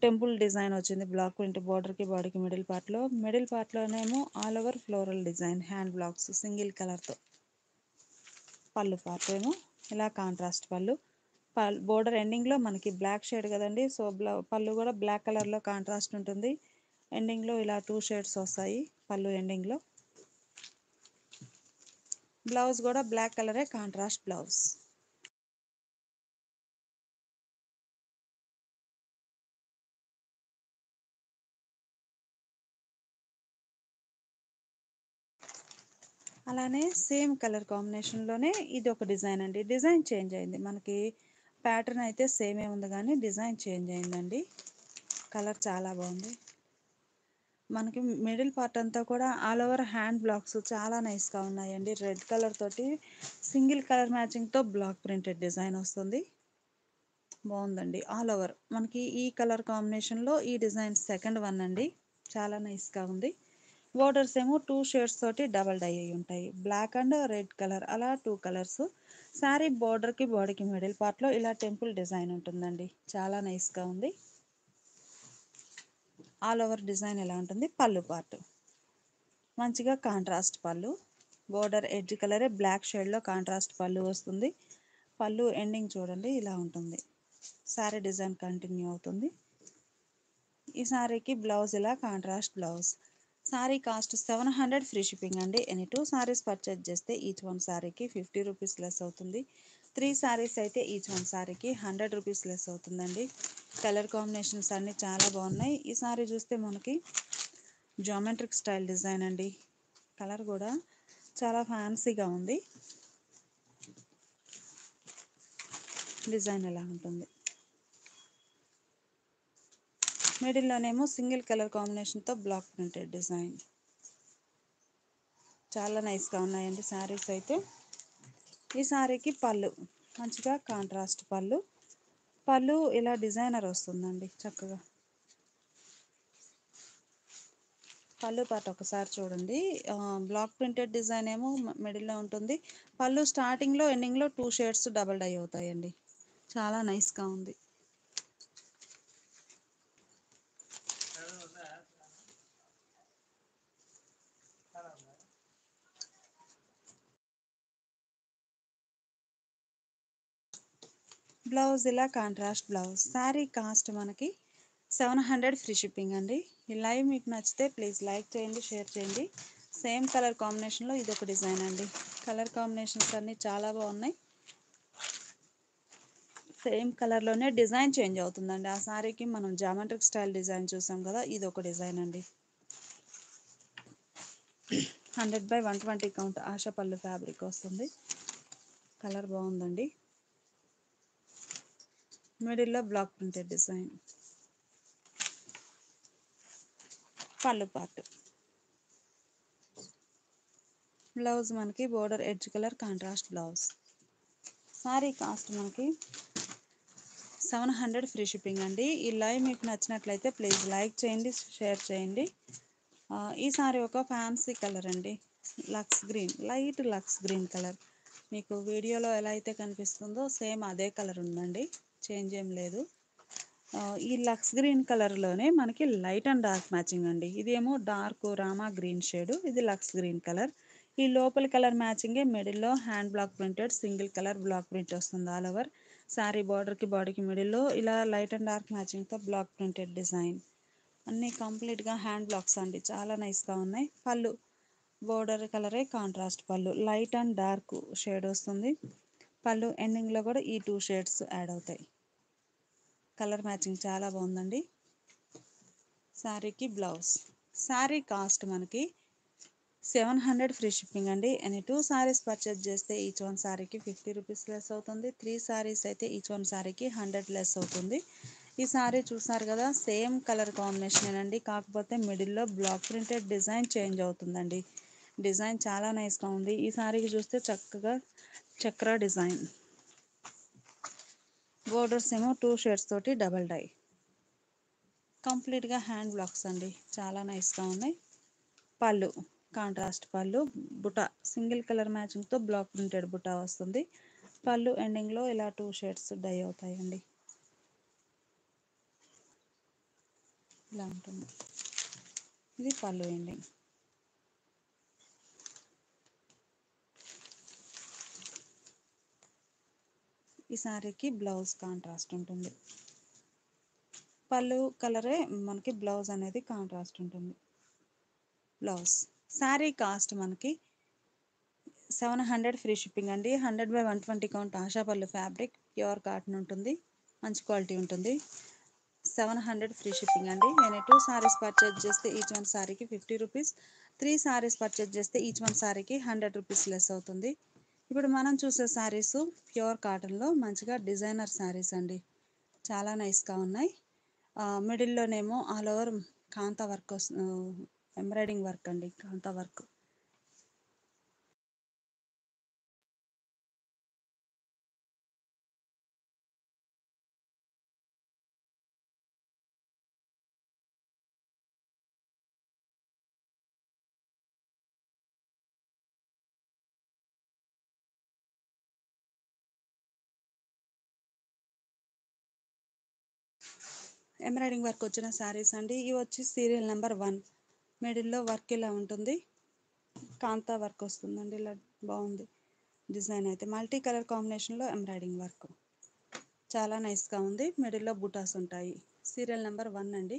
టెంపుల్ డిజైన్ వచ్చింది బ్లాక్ ప్రింట్ బోర్డర్కి బాడీకి మిడిల్ పార్ట్లోనేమో all over floral design hand blocks single కలర్తో. పళ్ళు పార్ట్ ఏమో ఇలా కాంట్రాస్ట్ బోర్డర్ ఎండింగ్లో మనకి బ్లాక్ షేడ్ కదండి, సో పళ్ళు కూడా బ్లాక్ కలర్లో కాంట్రాస్ట్ ఉంటుంది. ఎండింగ్లో ఇలా 2 షేడ్స్ వస్తాయి పళ్ళు ఎండింగ్లో. బ్లౌజ్ కూడా బ్లాక్ కలరే కాంట్రాస్ట్ బ్లౌజ్. అలానే సేమ్ కలర్ కాంబినేషన్లోనే ఇది ఒక డిజైన్ అండి. డిజైన్ చేంజ్ అయింది. మనకి ప్యాటర్న్ అయితే సేమే ఉంది కానీ డిజైన్ చేంజ్ అయిందండి. కలర్ చాలా బాగుంది. మనకి మిడిల్ పార్ట్ అంతా కూడా ఆల్ ఓవర్ హ్యాండ్ బ్లాక్స్ చాలా నైస్గా ఉన్నాయండి. రెడ్ కలర్ తోటి సింగిల్ కలర్ మ్యాచింగ్తో బ్లాక్ ప్రింటెడ్ డిజైన్ వస్తుంది, బాగుందండి. ఆల్ ఓవర్ మనకి ఈ కలర్ కాంబినేషన్లో ఈ డిజైన్ సెకండ్ వన్ అండి, చాలా నైస్గా ఉంది. బోర్డర్స్ ఏమో 2 షేడ్స్ తోటి డబల్ డై అయి ఉంటాయి. బ్లాక్ అండ్ రెడ్ కలర్ అలా 2 కలర్స్. శారీ బోర్డర్కి బాడీకి మిడిల్ పార్ట్లో ఇలా టెంపుల్ డిజైన్ ఉంటుందండి, చాలా నైస్గా ఉంది. ఆల్ ఓవర్ డిజైన్ ఎలా ఉంటుంది. పళ్ళు పార్ట్ మంచిగా కాంట్రాస్ట్ పళ్ళు, బోర్డర్ ఎడ్జ్ కలరే బ్లాక్ షేడ్లో కాంట్రాస్ట్ పళ్ళు వస్తుంది. పళ్ళు ఎండింగ్ చూడండి ఇలా ఉంటుంది. శారీ డిజైన్ కంటిన్యూ అవుతుంది. ఈ శారీకి బ్లౌజ్ ఇలా contrast blouse. Sari cost 700 free shipping అండి. ఎనీ 2 శారీస్ పర్చేజ్ చేస్తే ఈచ్ వన్ శారీకి 50 రూపీస్ లెస్ అవుతుంది. 3 శారీస్ అయితే ఈచ్ వన్ శారీకి 100 రూపీస్ లెస్ అవుతుందండి. కలర్ కాంబినేషన్స్ అన్నీ చాలా బాగున్నాయి. ఈ శారీ చూస్తే మనకి జామెట్రిక్ స్టైల్ డిజైన్ అండి. కలర్ కూడా చాలా ఫ్యాన్సీగా ఉంది. డిజైన్ ఎలా ఉంటుంది. మిడిల్లోనేమో సింగిల్ కలర్ కాంబినేషన్తో బ్లాక్ ప్రింటెడ్ డిజైన్. చాలా నైస్గా ఉన్నాయండి శారీస్ అయితే. ఈ శారీకి పళ్ళు మంచిగా కాంట్రాస్ట్ పళ్ళు. పళ్ళు ఇలా డిజైనర్ వస్తుందండి చక్కగా. పళ్ళు పాట ఒకసారి చూడండి. బ్లాక్ ప్రింటెడ్ డిజైన్ ఏమో మిడిల్లో ఉంటుంది. పళ్ళు స్టార్టింగ్లో ఎండింగ్లో 2 షేడ్స్ డబల్ డై అవుతాయండి. చాలా నైస్గా ఉంది. బ్లౌజ్ ఇలా కాంట్రాస్ట్ బ్లౌజ్. శారీ కాస్ట్ మనకి 700 ఫ్రీ షిప్పింగ్ అండి. ఈ లైవ్ మీకు నచ్చితే ప్లీజ్ లైక్ చేయండి, షేర్ చేయండి. సేమ్ కలర్ కాంబినేషన్లో ఇది ఒక డిజైన్ అండి. కలర్ కాంబినేషన్స్ అన్నీ చాలా బాగున్నాయి. సేమ్ కలర్లోనే డిజైన్ చేంజ్ అవుతుందండి. ఆ శారీకి మనం జామెట్రిక్ స్టైల్ డిజైన్ చూసాం కదా, ఇది ఒక డిజైన్ అండి. 100/120 కౌంట్ ఆశా పళ్ళు ఫ్యాబ్రిక్ వస్తుంది. కలర్ బాగుందండి. మిడిల్లో బ్లాక్ ప్రింటెడ్ డిజైన్. పళ్ళు పార్ట్. బ్లౌజ్ మనకి border edge colour contrast blouse. Sari cost మనకి 700 ఫ్రీ షిప్పింగ్ అండి. ఈ లైవ్ మీకు నచ్చినట్లయితే ప్లీజ్ లైక్ చేయండి, షేర్ చేయండి. ఈ సారీ ఒక ఫ్యాన్సీ కలర్ అండి. Lux green, light lux green colour. మీకు వీడియోలో ఎలా అయితే కనిపిస్తుందో సేమ్ అదే కలర్ ఉందండి, చేంజ్ ఏం లేదు. ఈ లక్స్ గ్రీన్ కలర్లోనే మనకి లైట్ అండ్ డార్క్ మ్యాచింగ్ అండి. ఇదేమో డార్క్ రామా గ్రీన్ షేడ్, ఇది లక్స్ గ్రీన్ కలర్. ఈ లోపల కలర్ మ్యాచింగే మిడిల్లో hand block printed single colour block print వస్తుంది ఆల్ ఓవర్. శారీ బార్డర్కి బాడీకి మిడిల్లో ఇలా లైట్ అండ్ డార్క్ మ్యాచింగ్తో బ్లాక్ ప్రింటెడ్ డిజైన్. అన్నీ కంప్లీట్గా హ్యాండ్ బ్లాక్స్ అండి, చాలా నైస్గా ఉన్నాయి. పళ్ళు బోర్డర్ కలరే కాంట్రాస్ట్ పళ్ళు, లైట్ అండ్ డార్క్ షేడ్ వస్తుంది. పళ్ళు ఎండింగ్లో కూడా ఈ 2 షేడ్స్ యాడ్ అవుతాయి. కలర్ మ్యాచింగ్ చాలా బాగుందండి. శారీకి బ్లౌజ్. శారీ కాస్ట్ మనకి 700 ఫ్రీ షిప్పింగ్ అండి. ఎనీ 2 సారీస్ పర్చేజ్ చేస్తే ఈచ్ వన్ సారీకి 50 రూపీస్ లెస్ అవుతుంది. 3 సారీస్ అయితే ఈచ్ వన్ సారీకి 100 లెస్ అవుతుంది. ఈ సారీ చూసారు కదా, సేమ్ కలర్ కాంబినేషన్ అండి, కాకపోతే మిడిల్లో బ్లాక్ ప్రింటెడ్ డిజైన్ చేంజ్ అవుతుందండి. డిజైన్ చాలా నైస్గా ఉంది. ఈ సారీకి చూస్తే చక్కగా చక్ర డిజైన్. బోర్డర్స్ ఏమో 2 షేడ్స్ తోటి డబల్ డై. కంప్లీట్గా హ్యాండ్ బ్లాక్స్ అండి, చాలా నైస్గా ఉన్నాయి. పళ్ళు కాంట్రాస్ట్ పళ్ళు, బుటా సింగిల్ కలర్ మ్యాచింగ్తో బ్లాక్ ప్రింటెడ్ బుటా వస్తుంది. పళ్ళు ఎండింగ్లో ఇలా 2 షేడ్స్ డై అవుతాయండి. ఇలా ఉంటుంది. ఇది పళ్ళు ఎండింగ్. ఈ శారీకి బ్లౌజ్ కాంట్రాస్ట్ ఉంటుంది. పళ్ళు కలరే మనకి బ్లౌజ్ అనేది కాంట్రాస్ట్ ఉంటుంది. బ్లౌజ్. శారీ కాస్ట్ మనకి 700 ఫ్రీ షిప్పింగ్ అండి. 100/120 కౌంట్ ఆశా పళ్ళు ఫ్యాబ్రిక్, ప్యూర్ కాటన్ ఉంటుంది, మంచి క్వాలిటీ ఉంటుంది. 700 ఫ్రీ షిప్పింగ్ అండి. నేను 2 సారీస్ పర్చేజ్ చేస్తే ఈచ్ వన్ సారీకి 50 రూపీస్. 3 సారీస్ పర్చేజ్ చేస్తే ఈచ్ వన్ సారీకి 100 రూపీస్ లెస్ అవుతుంది. ఇప్పుడు మనం చూసే శారీస్ ప్యూర్ కాటన్లో మంచిగా డిజైనర్ శారీస్ అండి, చాలా నైస్గా ఉన్నాయి. మిడిల్లోనేమో ఆల్ ఓవర్ కాంతా వర్క్ ఎంబ్రాయిడింగ్ వర్క్ అండి, కాంతా వర్క్. ఎంబ్రాయిడింగ్ వర్క్ వచ్చిన శారీస్ అండి. ఇవి వచ్చి సీరియల్ నెంబర్ 1. మిడిల్లో వర్క్ ఇలా ఉంటుంది, కాంతా వర్క్ వస్తుందండి. ఇలా బాగుంది డిజైన్ అయితే. మల్టీ కలర్ కాంబినేషన్లో ఎంబ్రాయిడింగ్ వర్క్ చాలా నైస్గా ఉంది. మిడిల్లో బుటాస్ ఉంటాయి. సీరియల్ నెంబర్ 1 అండి.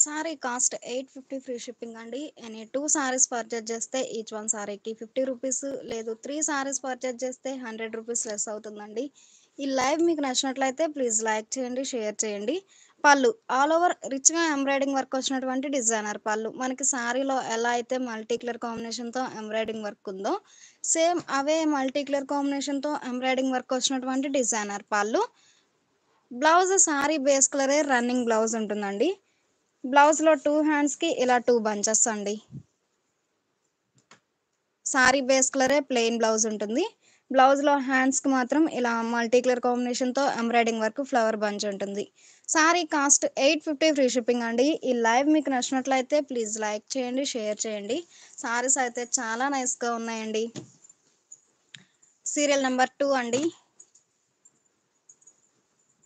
సారీ కాస్ట్ 850 ఫ్రీ షిప్పింగ్ అండి. ఎనీ 2 సారీస్ పర్చేజ్ చేస్తే ఈచ్ వన్ సారీకి 50 రూపీస్, లేదు 3 సారీస్ పర్చేజ్ చేస్తే 100 రూపీస్ లెస్ అవుతుందండి. ఈ లైవ్ మీకు నచ్చినట్లయితే ప్లీజ్ లైక్ చేయండి, షేర్ చేయండి. పళ్ళు ఆల్ ఓవర్ రిచ్‌గా ఎంబ్రాయిడింగ్ వర్క్ వచ్చినటువంటి డిజైనర్ పళ్ళు. మనకి శారీలో ఎలా అయితే మల్టీ కలర్ కాంబినేషన్‌తో ఎంబ్రాయిడింగ్ వర్క్ ఉందో, సేమ్ అవే మల్టీ కలర్ కాంబినేషన్‌తో ఎంబ్రాయిడింగ్ వర్క్ వచ్చినటువంటి డిజైనర్ పళ్ళు. బ్లౌజ్ శారీ బేస్ కలరే రన్నింగ్ బ్లౌజ్ ఉంటుందండి. బ్లౌజ్‌లో 2 హ్యాండ్స్‌కి ఇలా 2 బంచెస్ అండి. సారీ బేస్ కలరే ప్లెయిన్ బ్లౌజ్ ఉంటుంది. బ్లౌజ్‌లో హ్యాండ్స్‌కి మాత్రం ఇలా మల్టీ కలర్ కాంబినేషన్‌తో ఎంబ్రాయిడింగ్ వర్క్ ఫ్లవర్ బంచ్ ఉంటుంది. సారీ కాస్ట్ 850 ఫ్రీ షిప్పింగ్ అండి. ఈ లైవ్ మీకు నచ్చినట్లయితే ప్లీజ్ లైక్ చేయండి, షేర్ చేయండి. సారీస్ అయితే చాలా నైస్‌గా ఉన్నాయండి. సీరియల్ నెంబర్ 2 అండి.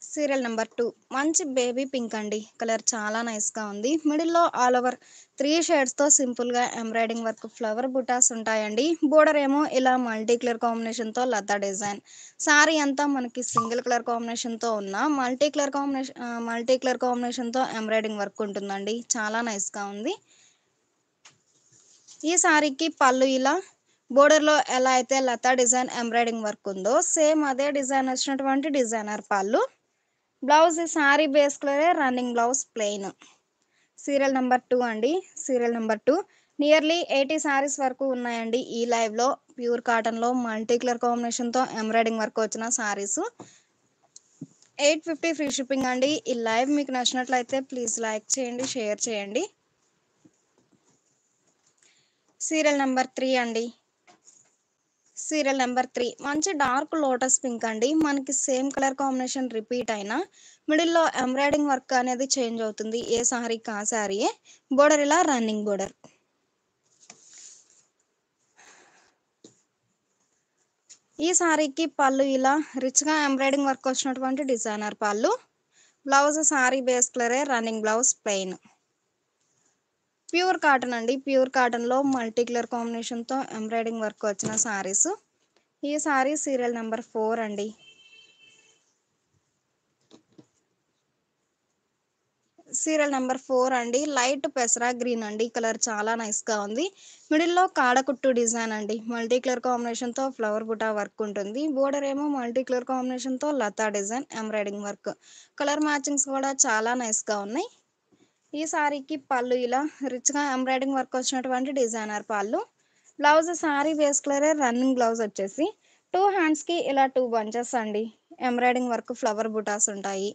సీరియల్ నెంబర్ 2 మంచి బేబీ పింక్ అండి. కలర్ చాలా నైస్‌గా ఉంది. మిడిల్‌లో ఆల్ ఓవర్ 3 షేడ్స్‌తో సింపుల్‌గా ఎంబ్రాయిడింగ్ వర్క్ ఫ్లవర్ బుటాస్ ఉంటాయండి. బోర్డర్ ఏమో ఇలా మల్టీ కలర్ కాంబినేషన్‌తో లతా డిజైన్. సారీ అంతా మనకి సింగిల్ కలర్ కాంబినేషన్‌తో ఉన్న మల్టీ కలర్ కాంబినేషన్‌తో ఎంబ్రాయిడింగ్ వర్క్ ఉంటుందండి. చాలా నైస్‌గా ఉంది. ఈ సారీకి పళ్ళు ఇలా బోర్డర్‌లో ఎలా అయితే లతా డిజైన్ ఎంబ్రాయిడింగ్ వర్క్ ఉందో సేమ్ అదే డిజైన్ వచ్చినటువంటి డిజైనర్ పళ్ళు. బ్లౌజ్ సారీ బేస్ కలరే running blouse plain. Serial number 2 అండి. సీరియల్ నెంబర్ 2 నియర్లీ 80 సారీస్ వరకు ఉన్నాయండి ఈ లైవ్‌లో. ప్యూర్ కాటన్‌లో మల్టీ కలర్ కాంబినేషన్‌తో ఎంబ్రాయిడింగ్ వర్క్ వచ్చిన సారీస్. 850 ఫ్రీ షిప్పింగ్ అండి. ఈ లైవ్ మీకు నచ్చినట్లయితే ప్లీజ్ లైక్ చేయండి, షేర్ చేయండి. సీరియల్ నెంబర్ 3 అండి. సీరియల్ నెంబర్ 3 మంచి డార్క్ లోటస్ పింక్ అండి. మనకి సేమ్ కలర్ కాంబినేషన్ రిపీట్ అయినా మిడిల్‌లో ఎంబ్రాయిడింగ్ వర్క్ అనేది చేంజ్ అవుతుంది. ఏ సారీకి ఆ సారీయే. బోర్డర్ ఇలా రన్నింగ్ బోర్డర్. ఈ సారీకి పళ్ళు ఇలా రిచ్‌గా ఎంబ్రాయిడింగ్ వర్క్ వచ్చినటువంటి డిజైనర్ పళ్ళు. బ్లౌజ్ సారీ బేస్ కలరే running blouse plain. Pure cotton అండి. ప్యూర్ కాటన్‌లో మల్టీ కలర్ కాంబినేషన్‌తో ఎంబ్రాయిడింగ్ వర్క్ వచ్చిన సారీస్. ఈ సారీ సీరియల్ నెంబర్ 4 అండి. సీరియల్ నెంబర్ 4 అండి. లైట్ పెసరా గ్రీన్ అండి. కలర్ చాలా నైస్‌గా ఉంది. మిడిల్‌లో కాడకుట్టు డిజైన్ అండి. మల్టీ కలర్ కాంబినేషన్‌తో ఫ్లవర్ బుటా వర్క్ ఉంటుంది. బోర్డర్ ఏమో మల్టీ కలర్ కాంబినేషన్‌తో లతా design embroidering work. Colour matchings కూడా చాలా నైస్‌గా ఉన్నాయి. ఈ సారీకి పళ్ళు ఇలా రిచ్‌గా ఎంబ్రాయిడింగ్ వర్క్ వచ్చినటువంటి డిజైనర్ పళ్ళు. బ్లౌజ్ సారీ బేస్ కలరే రన్నింగ్ బ్లౌజ్ వచ్చేసి 2 హ్యాండ్స్‌కి ఇలా 2 బంచెస్ అండి. ఎంబ్రాయిడింగ్ వర్క్ ఫ్లవర్ బుటాస్ ఉంటాయి.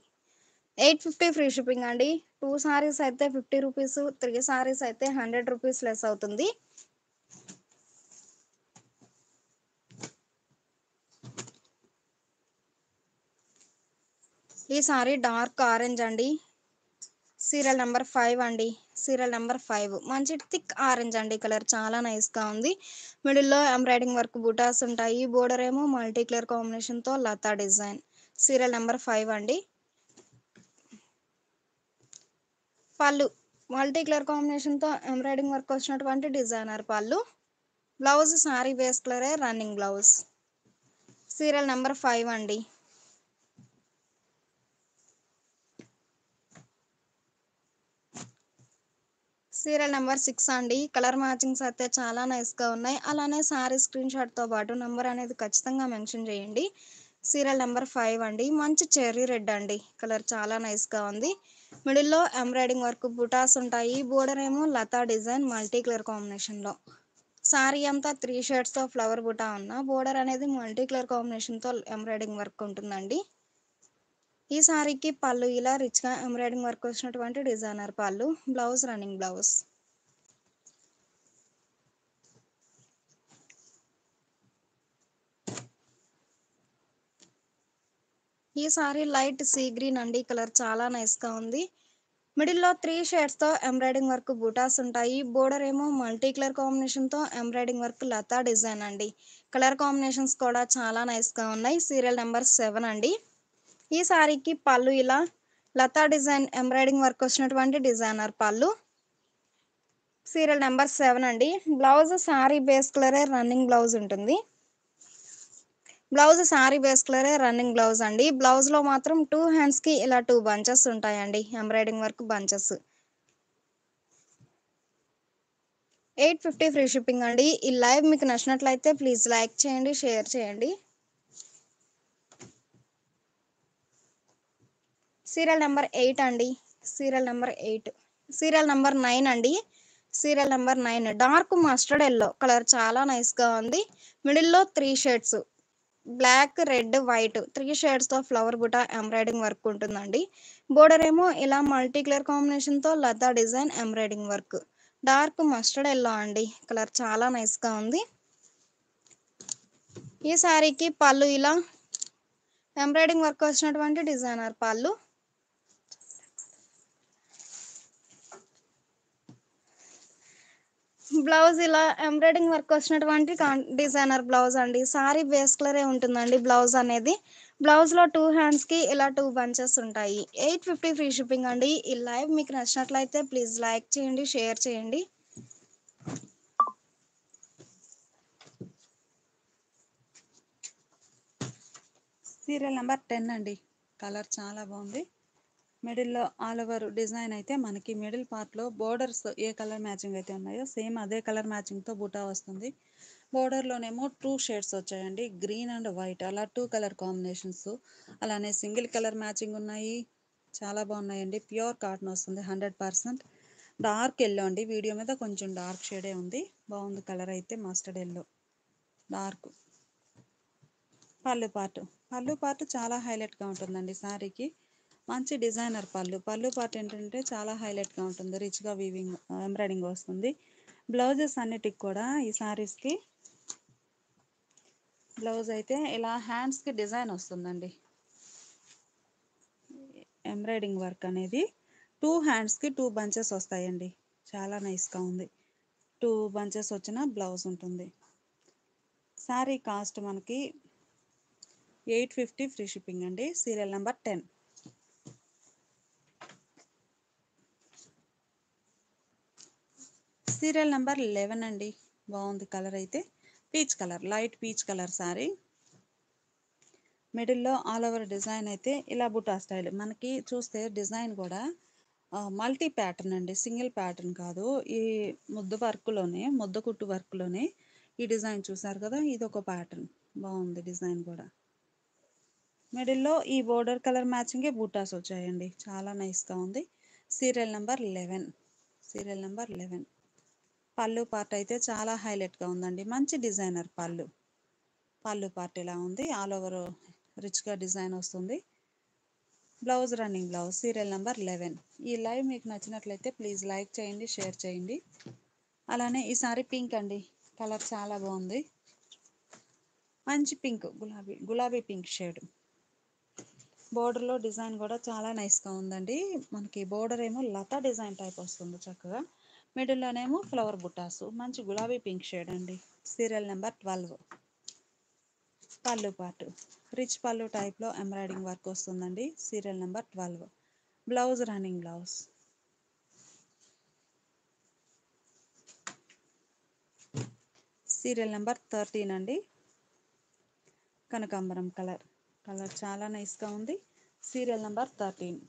850 ఫ్రీ షిప్పింగ్ అండి. 2 సారీస్ అయితే 50 రూపీస్, 3 సారీస్ అయితే 100 రూపీస్ లెస్ అవుతుంది. ఈ సారీ డార్క్ ఆరెంజ్ అండి. సీరియల్ నెంబర్ 5 అండి. సీరియల్ నెంబర్ 5 మంచి థిక్ ఆరెంజ్ అండి. కలర్ చాలా నైస్‌గా ఉంది. మిడిల్‌లో ఎంబ్రాయిడింగ్ వర్క్ బుటాస్ ఉంటాయి. బోర్డర్ ఏమో మల్టీ కలర్ కాంబినేషన్‌తో లతా డిజైన్. సీరియల్ నెంబర్ 5 అండి. పళ్ళు మల్టీ కలర్ కాంబినేషన్‌తో ఎంబ్రాయిడింగ్ వర్క్ వచ్చినటువంటి డిజైనర్ పళ్ళు. బ్లౌజ్ సారీ బేస్ కలరే రన్నింగ్ బ్లౌజ్. సీరియల్ నెంబర్ 5 అండి. సీరియల్ నెంబర్ 6 అండి. కలర్ మ్యాచింగ్స్ అయితే చాలా నైస్‌గా ఉన్నాయి. అలానే సారీ స్క్రీన్ షాట్‌తో పాటు నంబర్ అనేది ఖచ్చితంగా మెన్షన్ చేయండి. సీరియల్ నెంబర్ 5 అండి. మంచి చెర్రీ రెడ్ అండి. కలర్ చాలా నైస్‌గా ఉంది. మిడిల్‌లో ఎంబ్రాయిడింగ్ వర్క్ బుటాస్ ఉంటాయి. బోర్డర్ ఏమో లతా డిజైన్ మల్టీ కలర్ కాంబినేషన్‌లో. సారీ అంతా 3 షేడ్స్‌తో ఫ్లవర్ బుటా ఉన్న బోర్డర్ అనేది మల్టీ కలర్ కాంబినేషన్‌తో ఎంబ్రాయిడింగ్ వర్క్ ఉంటుందండి. ఈ సారీకి పళ్ళు ఇలా రిచ్‌గా ఎంబ్రాయిడింగ్ వర్క్ వచ్చినటువంటి డిజైనర్ పళ్ళు. Blouse running blouse. ఈ సారీ లైట్ సీ గ్రీన్ అండి. కలర్ చాలా నైస్‌గా ఉంది. మిడిల్‌లో 3 షేడ్స్‌తో ఎంబ్రాయిడింగ్ వర్క్ బూటాస్ ఉంటాయి. బోర్డర్ ఏమో మల్టీ కలర్ కాంబినేషన్‌తో ఎంబ్రాయిడింగ్ వర్క్ లతా డిజైన్ అండి. కలర్ కాంబినేషన్స్ కూడా చాలా నైస్‌గా ఉన్నాయి. సీరియల్ నెంబర్ 7 అండి. ఈ సారీకి పళ్ళు ఇలా లతా డిజైన్ ఎంబ్రాయిడింగ్ వర్క్ వచ్చినటువంటి డిజైనర్ పళ్ళు. సీరియల్ నెంబర్ 7 అండి. బ్లౌజ్ సారీ బేస్ కలరే రన్నింగ్ బ్లౌజ్ ఉంటుంది. బ్లౌజ్ సారీ బేస్ కలరే రన్నింగ్ బ్లౌజ్ అండి. బ్లౌజ్‌లో మాత్రం 2 హ్యాండ్స్‌కి ఇలా 2 బంచెస్ ఉంటాయండి. Embroidering work bunches. 850 free shipping అండి. ఈ లైవ్ మీకు నచ్చినట్లయితే ప్లీజ్ లైక్ చేయండి, షేర్ చేయండి. సీరియల్ నెంబర్ 8 అండి. Serial number 8. సీరియల్ నెంబర్ 9 అండి. Serial number 9 dark mustard yellow colour చాలా నైస్‌గా ఉంది. మిడిల్‌లో 3 షేడ్స్ బ్లాక్, రెడ్, వైట్ 3 షేడ్స్‌తో ఫ్లవర్ బుట్ట ఎంబ్రాయిడింగ్ వర్క్ ఉంటుందండి. బోర్డర్ ఏమో ఇలా మల్టీ కలర్ కాంబినేషన్‌తో లతా design embroidering work. Dark mustard yellow అండి. కలర్ చాలా నైస్‌గా ఉంది. ఈ శారీకి పళ్ళు ఇలా ఎంబ్రాయిడింగ్ వర్క్ వచ్చినటువంటి డిజైనర్ పళ్ళు. బ్లౌజ్ ఇలా ఎంబ్రాయిడింగ్ వర్క్ వచ్చినటువంటి డిజైనర్ బ్లౌజ్ అండి. సారీ బేస్ కలరే ఉంటుందండి బ్లౌజ్ అనేది. బ్లౌజ్‌లో 2 హ్యాండ్స్‌కి ఇలా 2 బంచెస్ ఉంటాయి. 850 ఫ్రీ షిప్పింగ్ అండి. ఈ లైవ్ మీకు నచ్చినట్లయితే ప్లీజ్ లైక్ చేయండి, షేర్ చేయండి. సీరియల్ నెంబర్ 10 అండి. కలర్ చాలా బాగుంది. మిడిల్‌లో ఆల్ ఓవర్ డిజైన్ అయితే మనకి మిడిల్ పార్ట్‌లో బోర్డర్స్ ఏ కలర్ మ్యాచింగ్ అయితే ఉన్నాయో సేమ్ అదే కలర్ మ్యాచింగ్‌తో బూటా వస్తుంది. బోర్డర్‌లోనేమో 2 షేడ్స్ వచ్చాయండి. గ్రీన్ అండ్ వైట్ అలా 2 కలర్ కాంబినేషన్స్. అలానే సింగిల్ కలర్ మ్యాచింగ్ ఉన్నాయి. చాలా బాగున్నాయండి. ప్యూర్ కాటన్ వస్తుంది 100%. డార్క్ ఎల్లో అండి. వీడియో మీద కొంచెం డార్క్ షేడే ఉంది. బాగుంది కలర్ అయితే మస్టర్డ్ ఎల్లో డార్క్. పళ్ళు పార్ట్ చాలా హైలైట్గా ఉంటుందండి శారీకి. మంచి డిజైనర్ పళ్ళు పార్ట్ ఏంటంటే చాలా హైలైట్గా ఉంటుంది. రిచ్గా వీవింగ్ ఎంబ్రాయిడింగ్ వస్తుంది. బ్లౌజెస్ అన్నిటికి కూడా ఈ శారీస్కి బ్లౌజ్ అయితే ఇలా హ్యాండ్స్కి డిజైన్ వస్తుందండి. ఎంబ్రాయిడింగ్ వర్క్ అనేది 2 హ్యాండ్స్కి 2 బంచెస్ వస్తాయండి. చాలా నైస్గా ఉంది. 2 బంచెస్ వచ్చిన బ్లౌజ్ ఉంటుంది. శారీ కాస్ట్ మనకి 850 ఫ్రీ షిప్పింగ్ అండి. Serial number 10. సీరియల్ నెంబర్ 11 అండి. బాగుంది కలర్ అయితే. Peach colour, light peach colour sari. మిడిల్లో ఆల్ ఓవర్ డిజైన్ అయితే ఇలా బుటా స్టైల్. మనకి చూస్తే డిజైన్ కూడా మల్టీ ప్యాటర్న్ అండి. సింగిల్ ప్యాటర్న్ కాదు. ఈ ముద్ద కుట్టు వర్క్లోనే ఈ డిజైన్ చూసారు కదా, ఇది ఒక ప్యాటర్న్. బాగుంది డిజైన్ కూడా. మిడిల్లో ఈ బోర్డర్ కలర్ మ్యాచింగే బూటాస్ వచ్చాయండి. చాలా నైస్గా ఉంది. Serial number 11. Serial number 11. పళ్ళు పార్ట్ అయితే చాలా హైలైట్గా ఉందండి. మంచి డిజైనర్ పళ్ళు పార్ట్ ఇలా ఉంది. ఆల్ ఓవర్ రిచ్గా డిజైన్ వస్తుంది. Blouse running blouse. Serial number 11. ఈ లైవ్ మీకు నచ్చినట్లయితే ప్లీజ్ లైక్ చేయండి, షేర్ చేయండి. అలానే ఈ సారీ పింక్ అండి. కలర్ చాలా బాగుంది. మంచి పింక్, గులాబీ పింక్ షేడ్. బోర్డర్లో డిజైన్ కూడా చాలా నైస్గా ఉందండి. మనకి బోర్డర్ ఏమో లతా డిజైన్ టైప్ వస్తుంది చక్కగా. మిడిల్లోనేమో ఫ్లవర్ బుట్టాసు. మంచి గులాబీ పింక్ షేడ్ అండి. Serial number 12. పళ్ళు పార్ట్ రిచ్ పళ్ళు టైప్లో ఎంబ్రాయిడింగ్ వర్క్ వస్తుందండి. Serial number 12. Blouse running blouse. Serial number 13 అండి. కనకాంబరం కలర్ చాలా నైస్గా ఉంది. Serial number 13.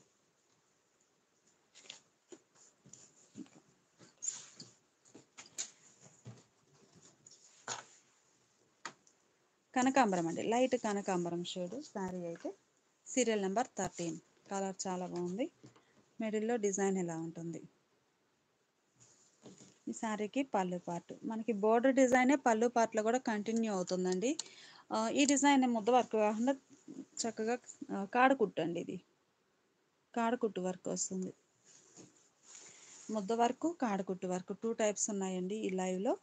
కనకాంబరం అండి. లైట్ కనకాంబరం షేడు శారీ అయితే. Serial number 13. కలర్ చాలా బాగుంది. మిడిల్లో డిజైన్ ఇలా ఉంటుంది. ఈ శారీకి పళ్ళు పార్ట్ మనకి బోర్డర్ డిజైనే పళ్ళు పార్ట్లో కూడా కంటిన్యూ అవుతుందండి. ఈ డిజైన్ ముద్ద వర్క్ కాకుండా చక్కగా కాడకుట్టు అండి. ఇది కాడకుట్టు వర్క్ వస్తుంది. ముద్ద వర్క్, కాడకుట్టు వర్క్ 2 టైప్స్ ఉన్నాయండి ఈ లైవ్లో.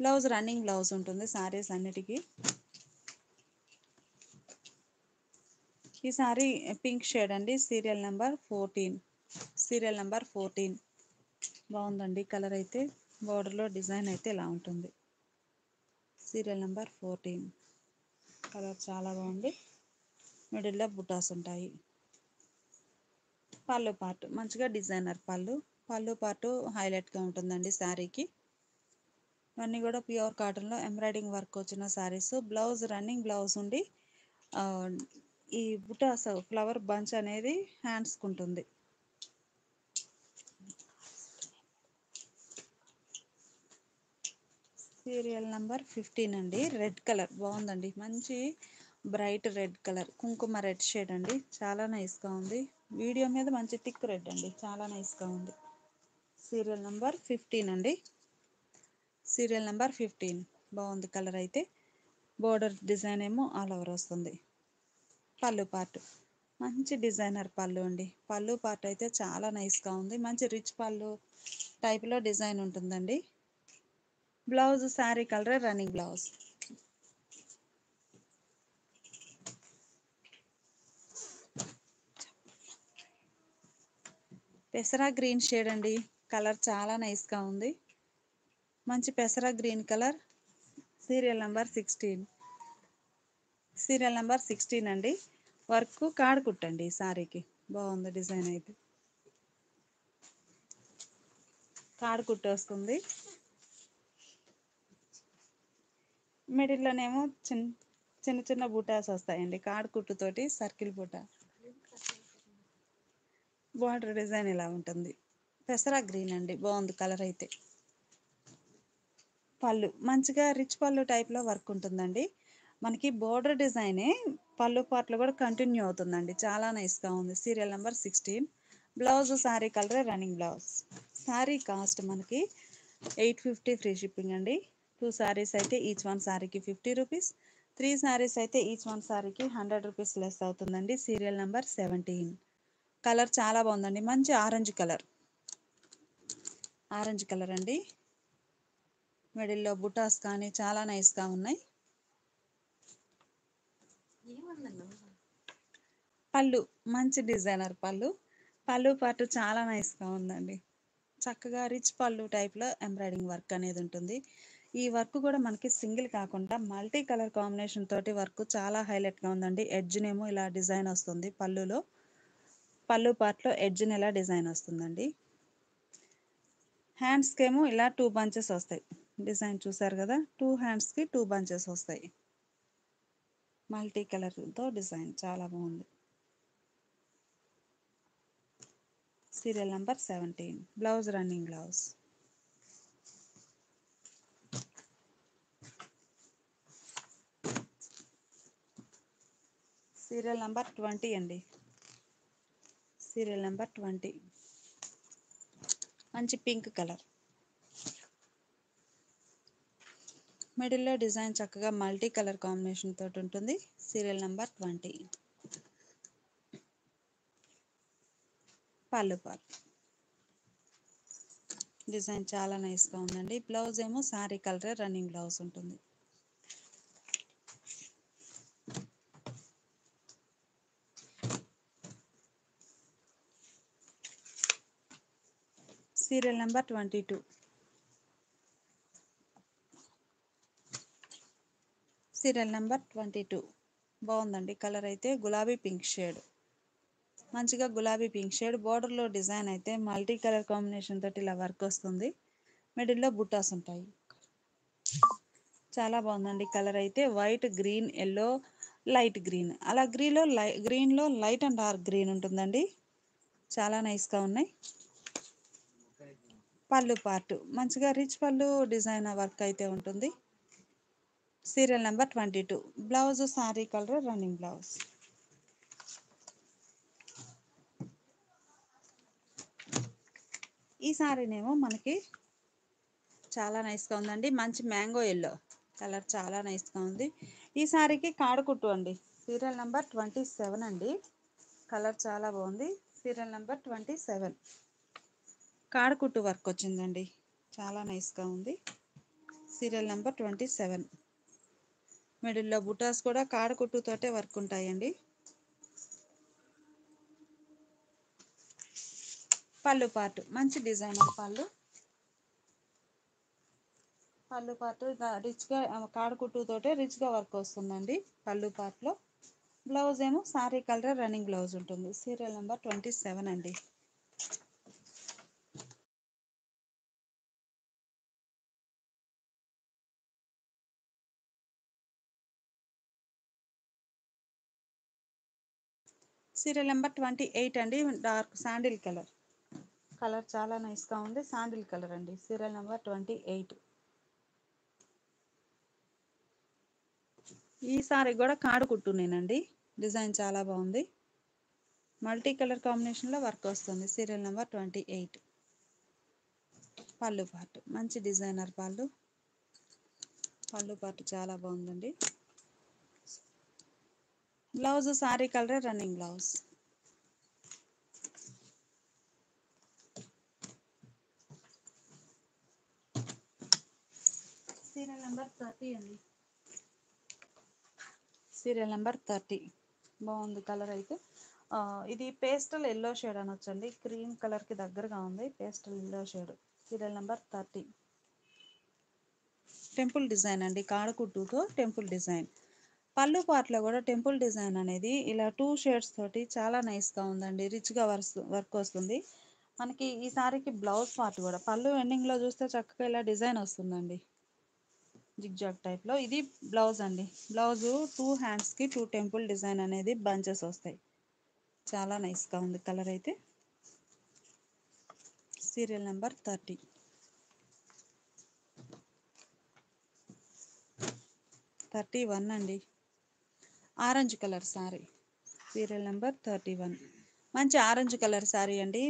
బ్లౌజ్ రన్నింగ్ బ్లౌజ్ ఉంటుంది శారీస్ అన్నిటికీ. ఈ సారీ పింక్ షేడ్ అండి. Serial number 14. Serial number 14. బాగుందండి కలర్ అయితే. బోర్డర్లో డిజైన్ అయితే ఇలా ఉంటుంది. Serial number 14. కలర్ చాలా బాగుంది. మిడిల్లో బుటాస్ ఉంటాయి. పళ్ళు పార్ట్ మంచిగా డిజైనర్ పళ్ళు పార్ట్ హైలైట్గా ఉంటుందండి శారీకి. ఇవన్నీ కూడా ప్యూర్ కాటన్లో ఎంబ్రాయిడింగ్ వర్క్ వచ్చిన శారీస్. బ్లౌజ్ రన్నింగ్ బ్లౌజ్ ఉండి ఈ బుటాస్ ఫ్లవర్ బంచ్ అనేది హ్యాండ్స్కి ఉంటుంది. సీరియల్ నెంబర్ 15 అండి. రెడ్ కలర్ బాగుందండి. మంచి బ్రైట్ రెడ్ కలర్, కుంకుమ రెడ్ షేడ్ అండి. చాలా నైస్గా ఉంది. వీడియో మీద మంచి థిక్ రెడ్ అండి, చాలా నైస్గా ఉంది. సీరియల్ నెంబర్ 15 అండి. Serial number 15. బాగుంది కలర్ అయితే. బోర్డర్ డిజైన్ ఏమో ఆల్ ఓవర్ వస్తుంది. పళ్ళు పార్ట్ మంచి డిజైనర్ పళ్ళు అండి. పళ్ళు పార్ట్ అయితే చాలా నైస్గా ఉంది. మంచి రిచ్ పళ్ళు టైప్లో డిజైన్ ఉంటుందండి. Blouse sari colour running blouse. పెసరా గ్రీన్ షేడ్ అండి. కలర్ చాలా నైస్గా ఉంది. మంచి పెసరా green colour. Serial number 16. Serial number 16 అండి. వర్క్ కాడు కుట్టండి సారీకి. బాగుంది డిజైన్ అయితే. కాడు కుట్టు వస్తుంది. మిడిల్లోనేమో చిన్న చిన్న బూటాస్ వస్తాయండి. కాడు కుట్టుతోటి సర్కిల్ బూటా. బార్డర్ డిజైన్ ఇలా ఉంటుంది. పెసరా గ్రీన్ అండి. బాగుంది కలర్ అయితే. పళ్ళు మంచిగా రిచ్ పళ్ళు టైప్లో వర్క్ ఉంటుందండి. మనకి బోర్డర్ డిజైనే పళ్ళు పార్ట్లో కూడా కంటిన్యూ అవుతుందండి. చాలా నైస్గా ఉంది. Serial number 16. Blouse sari colour running blouse. Sari cost మనకి 850 ఫ్రీ షిప్పింగ్ అండి. 2 శారీస్ అయితే ఈచ్ వన్ శారీకి 50 రూపీస్. 3 శారీస్ అయితే ఈచ్ వన్ శారీకి 100 రూపీస్ లెస్ అవుతుందండి. Serial number 17. కలర్ చాలా బాగుందండి. మంచి ఆరెంజ్ కలర్. ఆరెంజ్ కలర్ అండి. మిడిల్లో బుటాస్ కానీ చాలా నైస్గా ఉన్నాయి. పళ్ళు మంచి డిజైనర్ పళ్ళు. పళ్ళు పాటు చాలా నైస్గా ఉందండి. చక్కగా రిచ్ పళ్ళు టైప్లో ఎంబ్రాయిడింగ్ వర్క్ అనేది ఉంటుంది. ఈ వర్క్ కూడా మనకి సింగిల్ కాకుండా మల్టీ కలర్ కాంబినేషన్ తోటి వర్క్ చాలా హైలైట్గా ఉందండి. ఎడ్జ్నేమో ఇలా డిజైన్ వస్తుంది. పళ్ళులో పళ్ళు పార్ట్లో ఎడ్జ్ని ఇలా డిజైన్ వస్తుందండి. హ్యాండ్స్కేమో ఇలా 2 బంచెస్ వస్తాయి. డిజైన్ చూసారు కదా, 2 హ్యాండ్స్కి 2 బంచెస్ వస్తాయి. మల్టీ కలర్తో డిజైన్ చాలా బాగుంది. Serial number 17. Blouse running blouse. Serial number 20 అండి. Serial number 20. మంచి పింక్ కలర్. మిడిల్లో డిజైన్ చక్కగా మల్టీ కలర్ కాంబినేషన్ తోటి ఉంటుంది. Serial number 20. పళ్ళు పార్ట్ డిజైన్ చాలా నైస్గా ఉందండి. బ్లౌజ్ ఏమో శారీ కలర్ రన్నింగ్ బ్లౌజ్ ఉంటుంది. Serial number 22. Serial number 22. బాగుందండి కలర్ అయితే. గులాబీ పింక్ షేడ్. మంచిగా గులాబీ పింక్ షేడ్. బోర్డర్లో డిజైన్ అయితే మల్టీ కలర్ కాంబినేషన్ తోటి ఇలా వర్క్ వస్తుంది. మిడిల్లో బుట్టాస్ ఉంటాయి. చాలా బాగుందండి కలర్ అయితే. White, green, yellow, light green, అలా గ్రీన్లో లైట్ అండ్ డార్క్ గ్రీన్ ఉంటుందండి. చాలా నైస్గా ఉన్నాయి. పళ్ళు పార్ట్ మంచిగా రిచ్ పళ్ళు డిజైన్ వర్క్ అయితే ఉంటుంది. Serial number 22. Blouse sari colour running blouse. ఈ శారీనేమో మనకి చాలా నైస్గా ఉందండి. మంచి మ్యాంగో ఎల్లో కలర్ చాలా నైస్గా ఉంది. ఈ శారీకి కాడుకుట్టు అండి. సీరియల్ నెంబర్ 27 అండి. కలర్ చాలా బాగుంది. Serial number 27. కాడుకుట్టు వర్క్ వచ్చిందండి. చాలా నైస్గా ఉంది. Serial number 27. మిడిల్లో బుటాస్ కూడా కాడుకుట్టుతోటే వర్క్ ఉంటాయండి. పళ్ళు పార్ట్ మంచి డిజైనర్ పళ్ళు. పళ్ళు పార్ట్ రిచ్గా కాడుకుట్టుతోటే రిచ్గా వర్క్ వస్తుందండి పళ్ళు పార్ట్లో. బ్లౌజ్ ఏమో శారీ కలర్ రన్నింగ్ బ్లౌజ్ ఉంటుంది. సీరియల్ నెంబర్ 27 అండి. సీరియల్ నెంబర్ 28 అండి. Dark sandal colour. కలర్ చాలా నైస్గా ఉంది. శాండిల్ కలర్ అండి. Serial number 28. ఈ సారీ కూడా కాడు కుట్టునేనండి. డిజైన్ చాలా బాగుంది. మల్టీ కలర్ కాంబినేషన్లో వర్క్ వస్తుంది. Serial number 28. పళ్ళు పార్ట్ మంచి డిజైనర్ పళ్ళు. పళ్ళు పార్ట్ చాలా బాగుందండి. Blouse sari colour running blouse. Serial number 30 అండి. Serial number 30. బాగుంది కలర్ అయితే. ఇది పేస్టల్ ఎల్లో షేడ్ అనొచ్చండి. క్రీమ్ కలర్కి దగ్గరగా ఉంది. Pastel yellow shade. Serial number 30. Temple design అండి. కాడకుట్టుతో టెంపుల్ డిజైన్. పళ్ళు పార్ట్లో కూడా టెంపుల్ డిజైన్ అనేది ఇలా 2 షేడ్స్ తోటి చాలా నైస్గా ఉందండి. రిచ్గా వర్క్ వస్తుంది. మనకి ఈ సారీకి బ్లౌజ్ పార్ట్ కూడా పళ్ళు ఎండింగ్లో చూస్తే చక్కగా ఇలా డిజైన్ వస్తుందండి. జిగ్జాగ్ టైప్లో. ఇది బ్లౌజ్ అండి. బ్లౌజు 2 హ్యాండ్స్కి 2 టెంపుల్ డిజైన్ అనేది బంచెస్ వస్తాయి. చాలా నైస్గా ఉంది కలర్ అయితే. Serial number 30. 31 అండి. Orange colour sari. Serial number 31. మంచి ఆరెంజ్ కలర్ శారీ అండి.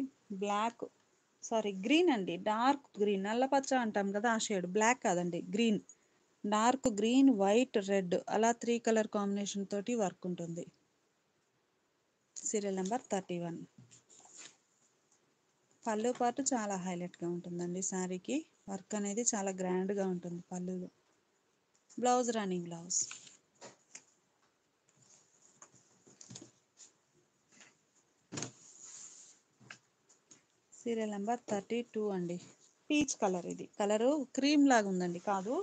గ్రీన్ అండి. డార్క్ గ్రీన్, నల్లపచ్చ అంటాం కదా ఆ షేడ్. బ్లాక్ కాదండి, green. Dark green, white, red అలా 3 కలర్ కాంబినేషన్ తోటి వర్క్ ఉంటుంది. Serial number 31. పళ్ళు పాటు చాలా హైలైట్గా ఉంటుందండి. శారీకి వర్క్ అనేది చాలా గ్రాండ్గా ఉంటుంది పళ్ళులో. Blouse running blouse. Serial number 32 అండి. Peach colour. ఇది కలరు క్రీమ్ లాగా ఉందండి, కాదు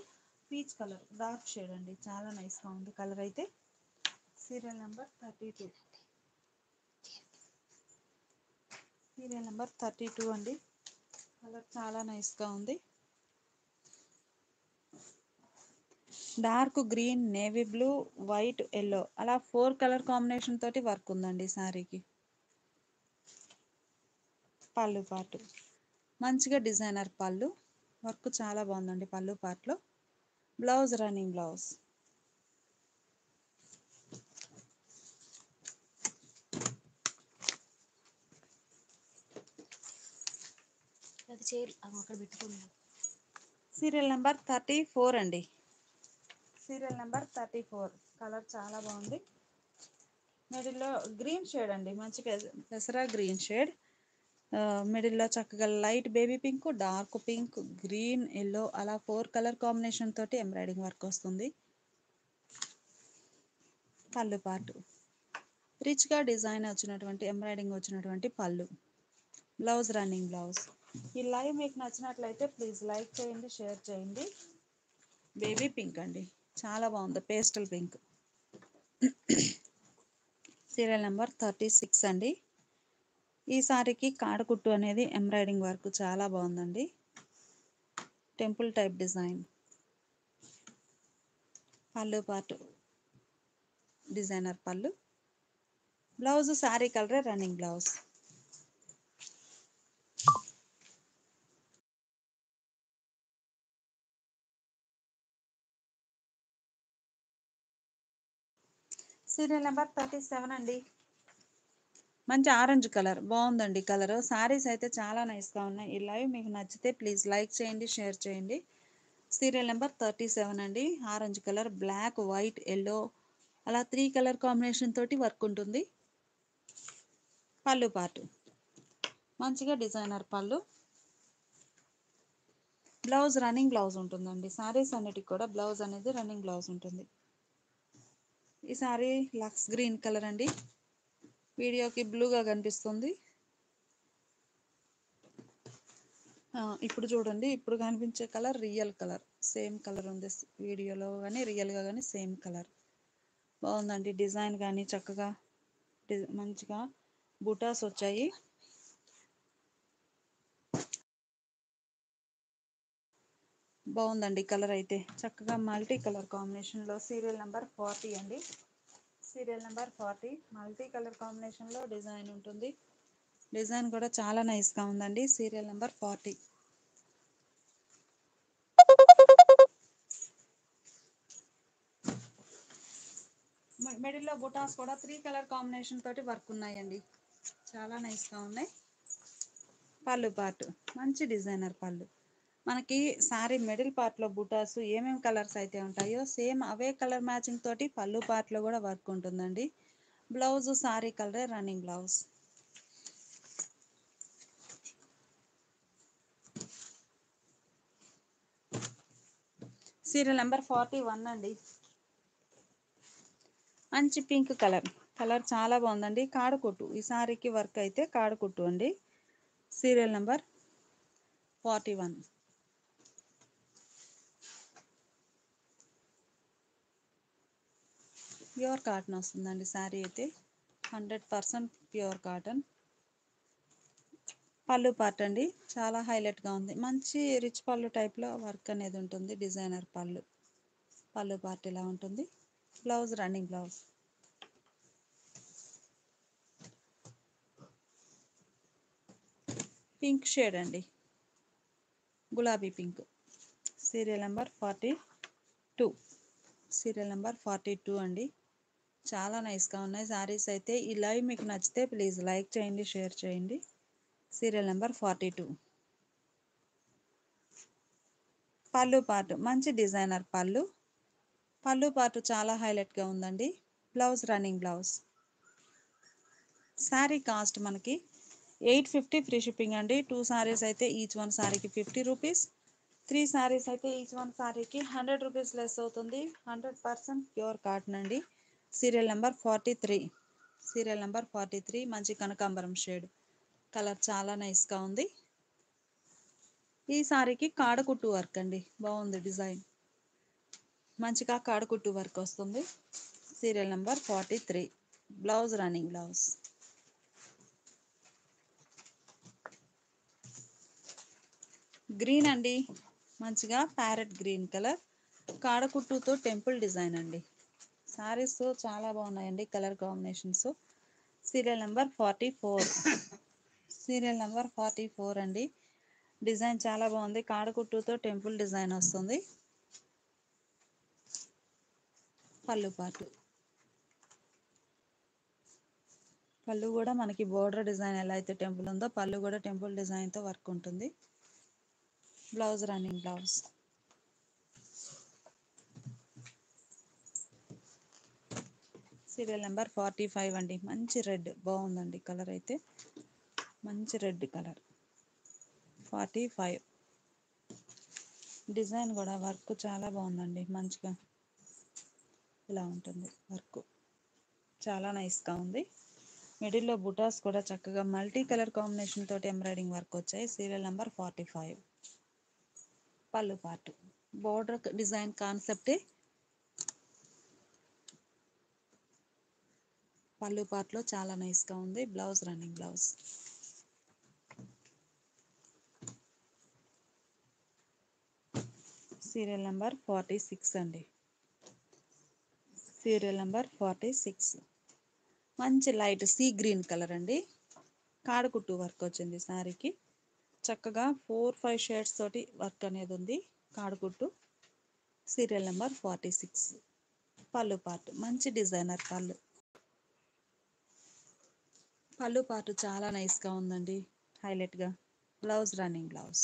పీచ్ కలర్, డార్క్ షేడ్ అండి. చాలా నైస్గా ఉంది కలర్ అయితే. Serial number 32. సీరియల్ నెంబర్ 32 అండి. కలర్ చాలా నైస్గా ఉంది. Dark green, navy blue, white, yellow అలా 4 కలర్ కాంబినేషన్ తోటి వర్క్ ఉందండి శారీకి. పళ్ళు పాటు మంచిగా డిజైనర్ పళ్ళు. వర్క్ చాలా బాగుందండి పళ్ళు పార్ట్లో. Blouse running blouse. Serial number 34 అండి. Serial number 34. కలర్ చాలా బాగుంది. మిడిల్లో గ్రీన్ షేడ్ అండి. మంచి పెసరా గ్రీన్ షేడ్. మిడిల్లో చక్కగా light baby pink, dark pink, green, yellow అలా 4 కలర్ కాంబినేషన్ తోటి ఎంబ్రాయిడింగ్ వర్క్ వస్తుంది. పళ్ళు పాటు రిచ్గా డిజైన్ వచ్చినటువంటి ఎంబ్రాయిడింగ్ వచ్చినటువంటి పళ్ళు. Blouse running blouse. ఈ లైవ్ మీకు నచ్చినట్లయితే ప్లీజ్ లైక్ చేయండి, షేర్ చేయండి. బేబీ పింక్ అండి, చాలా బాగుంది. Pastel pink. సీరియల్ నెంబర్ 36 అండి. ఈ సారీకి కాడకుట్టు అనేది ఎంబ్రాయిడింగ్ వర్క్ చాలా బాగుందండి. Temple type design. పళ్ళు పాటు డిజైనర్ పళ్ళు. Blouse sari colour running blouse. Serial number 37 అండి. మంచి ఆరెంజ్ కలర్ బాగుందండి. కలర్ శారీస్ అయితే చాలా నైస్గా ఉన్నాయి. ఈ లైవ్ మీకు నచ్చితే ప్లీజ్ లైక్ చేయండి, షేర్ చేయండి. సీరియల్ నెంబర్ 37 అండి. Orange colour, black, white, yellow అలా 3 కలర్ కాంబినేషన్ తోటి వర్క్ ఉంటుంది. పళ్ళు పాటు మంచిగా డిజైనర్ పళ్ళు. బ్లౌజ్ రన్నింగ్ బ్లౌజ్ ఉంటుందండి. శారీస్ అన్నిటికి కూడా బ్లౌజ్ అనేది రన్నింగ్ బ్లౌజ్ ఉంటుంది. ఈ సారీ లక్స్ గ్రీన్ కలర్ అండి. వీడియోకి బ్లూగా కనిపిస్తుంది. ఇప్పుడు చూడండి, ఇప్పుడు కనిపించే colour real colour. Same colour ఉంది వీడియోలో కానీ రియల్గా కానీ సేమ్ కలర్. బాగుందండి డిజైన్ కానీ చక్కగా మంచిగా బుటాస్ వచ్చాయి. బాగుందండి కలర్ అయితే చక్కగా మల్టీ కలర్ కాంబినేషన్లో. సీరియల్ నెంబర్ 40 అండి. సీరియల్ నెంబర్ 40 మల్టీ కలర్ కాంబినేషన్లో డిజైన్ ఉంటుంది. డిజైన్ కూడా చాలా నైస్గా ఉందండి. Serial number 40. మిడిల్లో బుటాస్ కూడా 3 కలర్ కాంబినేషన్ తోటి వర్క్ ఉన్నాయండి. చాలా నైస్గా ఉన్నాయి. పళ్ళు పార్ట్ మంచి డిజైనర్ పళ్ళు. మనకి శారీ మిడిల్ పార్ట్లో బుటాస్ ఏమేమి కలర్స్ అయితే ఉంటాయో సేమ్ అవే కలర్ మ్యాచింగ్ తోటి పళ్ళు పార్ట్లో కూడా వర్క్ ఉంటుందండి. బ్లౌజ్ శారీ కలరే రన్నింగ్ బ్లౌజ్. సీరియల్ నెంబర్ 41 అండి. మంచి పింక్ కలర్. కలర్ చాలా బాగుందండి. కాడకుట్టు ఈ శారీకి వర్క్ అయితే కాడకుట్టు అండి. Serial number 41. ప్యూర్ కాటన్ వస్తుందండి శారీ అయితే. 100% ప్యూర్ కాటన్. పళ్ళు పార్ట్ అండి చాలా హైలైట్గా ఉంది. మంచి రిచ్ పళ్ళు టైప్లో వర్క్ అనేది ఉంటుంది. డిజైనర్ పళ్ళు. పళ్ళు పార్ట్ ఇలా ఉంటుంది. Blouse running blouse. Pink shade అండి, గులాబీ pink. Serial number 42. Serial number 42 అండి. చాలా నైస్గా ఉన్నాయి శారీస్ అయితే. ఈ లైవ్ మీకు నచ్చితే ప్లీజ్ లైక్ చేయండి, షేర్ చేయండి. Serial number 42. పళ్ళు పార్ట్ మంచి డిజైనర్ పళ్ళు. పళ్ళు పార్ట్ చాలా హైలైట్గా ఉందండి. Blouse running blouse. Sari cost మనకి 850 ఫ్రీ షిప్పింగ్ అండి. 2 సారీస్ అయితే ఈచ్ వన్ సారీకి 50 రూపీస్. 3 సారీస్ అయితే ఈచ్ వన్ సారీకి 100 రూపీస్ లెస్ అవుతుంది. 100% ప్యూర్ కాటన్ అండి. Serial number 43. సీరియల్ నెంబర్ 43 మంచి కనకాంబరం షేడ్. కలర్ చాలా నైస్గా ఉంది. ఈ సారీకి కాడకుట్టు వర్క్ అండి. బాగుంది డిజైన్. మంచిగా కాడకుట్టు వర్క్ వస్తుంది. Serial number 43. Blouse running blouse. Green అండి, మంచిగా ప్యారెట్ గ్రీన్ కలర్. కాడకుట్టుతో టెంపుల్ డిజైన్ అండి. సారీస్ చాలా బాగున్నాయండి colour combinations. Serial number 44. Serial number 44 అండి. డిజైన్ చాలా బాగుంది. కాడకుట్టుతో టెంపుల్ డిజైన్ వస్తుంది. పళ్ళు పాటు. పళ్ళు కూడా మనకి బోర్డర్ డిజైన్ ఎలా అయితే టెంపుల్ ఉందో పళ్ళు కూడా టెంపుల్ డిజైన్తో వర్క్ ఉంటుంది. Blouse running blouse. Serial number 45 అండి. మంచి రెడ్ బాగుందండి కలర్ అయితే. మంచి రెడ్ కలర్. 45. డిజైన్ కూడా వర్క్ చాలా బాగుందండి. మంచిగా ఇలా ఉంటుంది వర్క్. చాలా నైస్గా ఉంది. మిడిల్లో బుటాస్ కూడా చక్కగా మల్టీ కలర్ కాంబినేషన్ తోటి ఎంబ్రాయిడింగ్ వర్క్ వచ్చాయి. Serial number 45. పళ్ళు పార్ట్ బోర్డర్ డిజైన్ కాన్సెప్టే. పళ్ళు పార్ట్లో చాలా నైస్గా ఉంది. Blouse running blouse. Serial number 46 అండి. Serial number 46. మంచి లైట్ సీ గ్రీన్ కలర్ అండి. కాడకుట్టు వర్క్ వచ్చింది శారీకి. చక్కగా 4-5 షేడ్స్ తోటి వర్క్ అనేది ఉంది కాడకుట్టు. Serial number 46. పళ్ళు పార్ట్ మంచి డిజైనర్ పళ్ళు. పళ్ళు పార్ట్ చాలా నైస్గా ఉందండి హైలైట్గా. Blouse running blouse.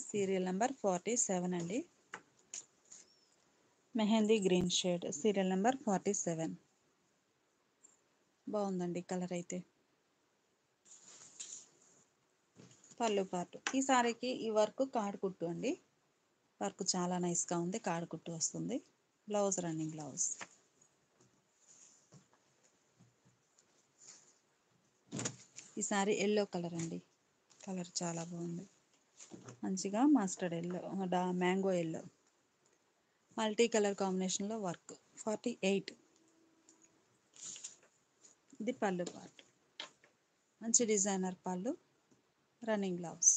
Serial number 47 అండి. Mehndi green shade. Serial number 47. బాగుందండి కలర్ అయితే. పళ్ళు పార్ట్. ఈ సారీకి ఈ వర్క్ కాడకుట్టు అండి. వర్క్ చాలా నైస్గా ఉంది. కాడకుట్టు వస్తుంది. Blouse running blouse. ఈ సారీ ఎల్లో కలర్ అండి. కలర్ చాలా బాగుంది. మంచిగా mustard yellow, mango yellow multi colour కాంబినేషన్లో వర్క్. 48. ఇది పళ్ళు పార్ట్. మంచి డిజైనర్ పళ్ళు. Running blouse.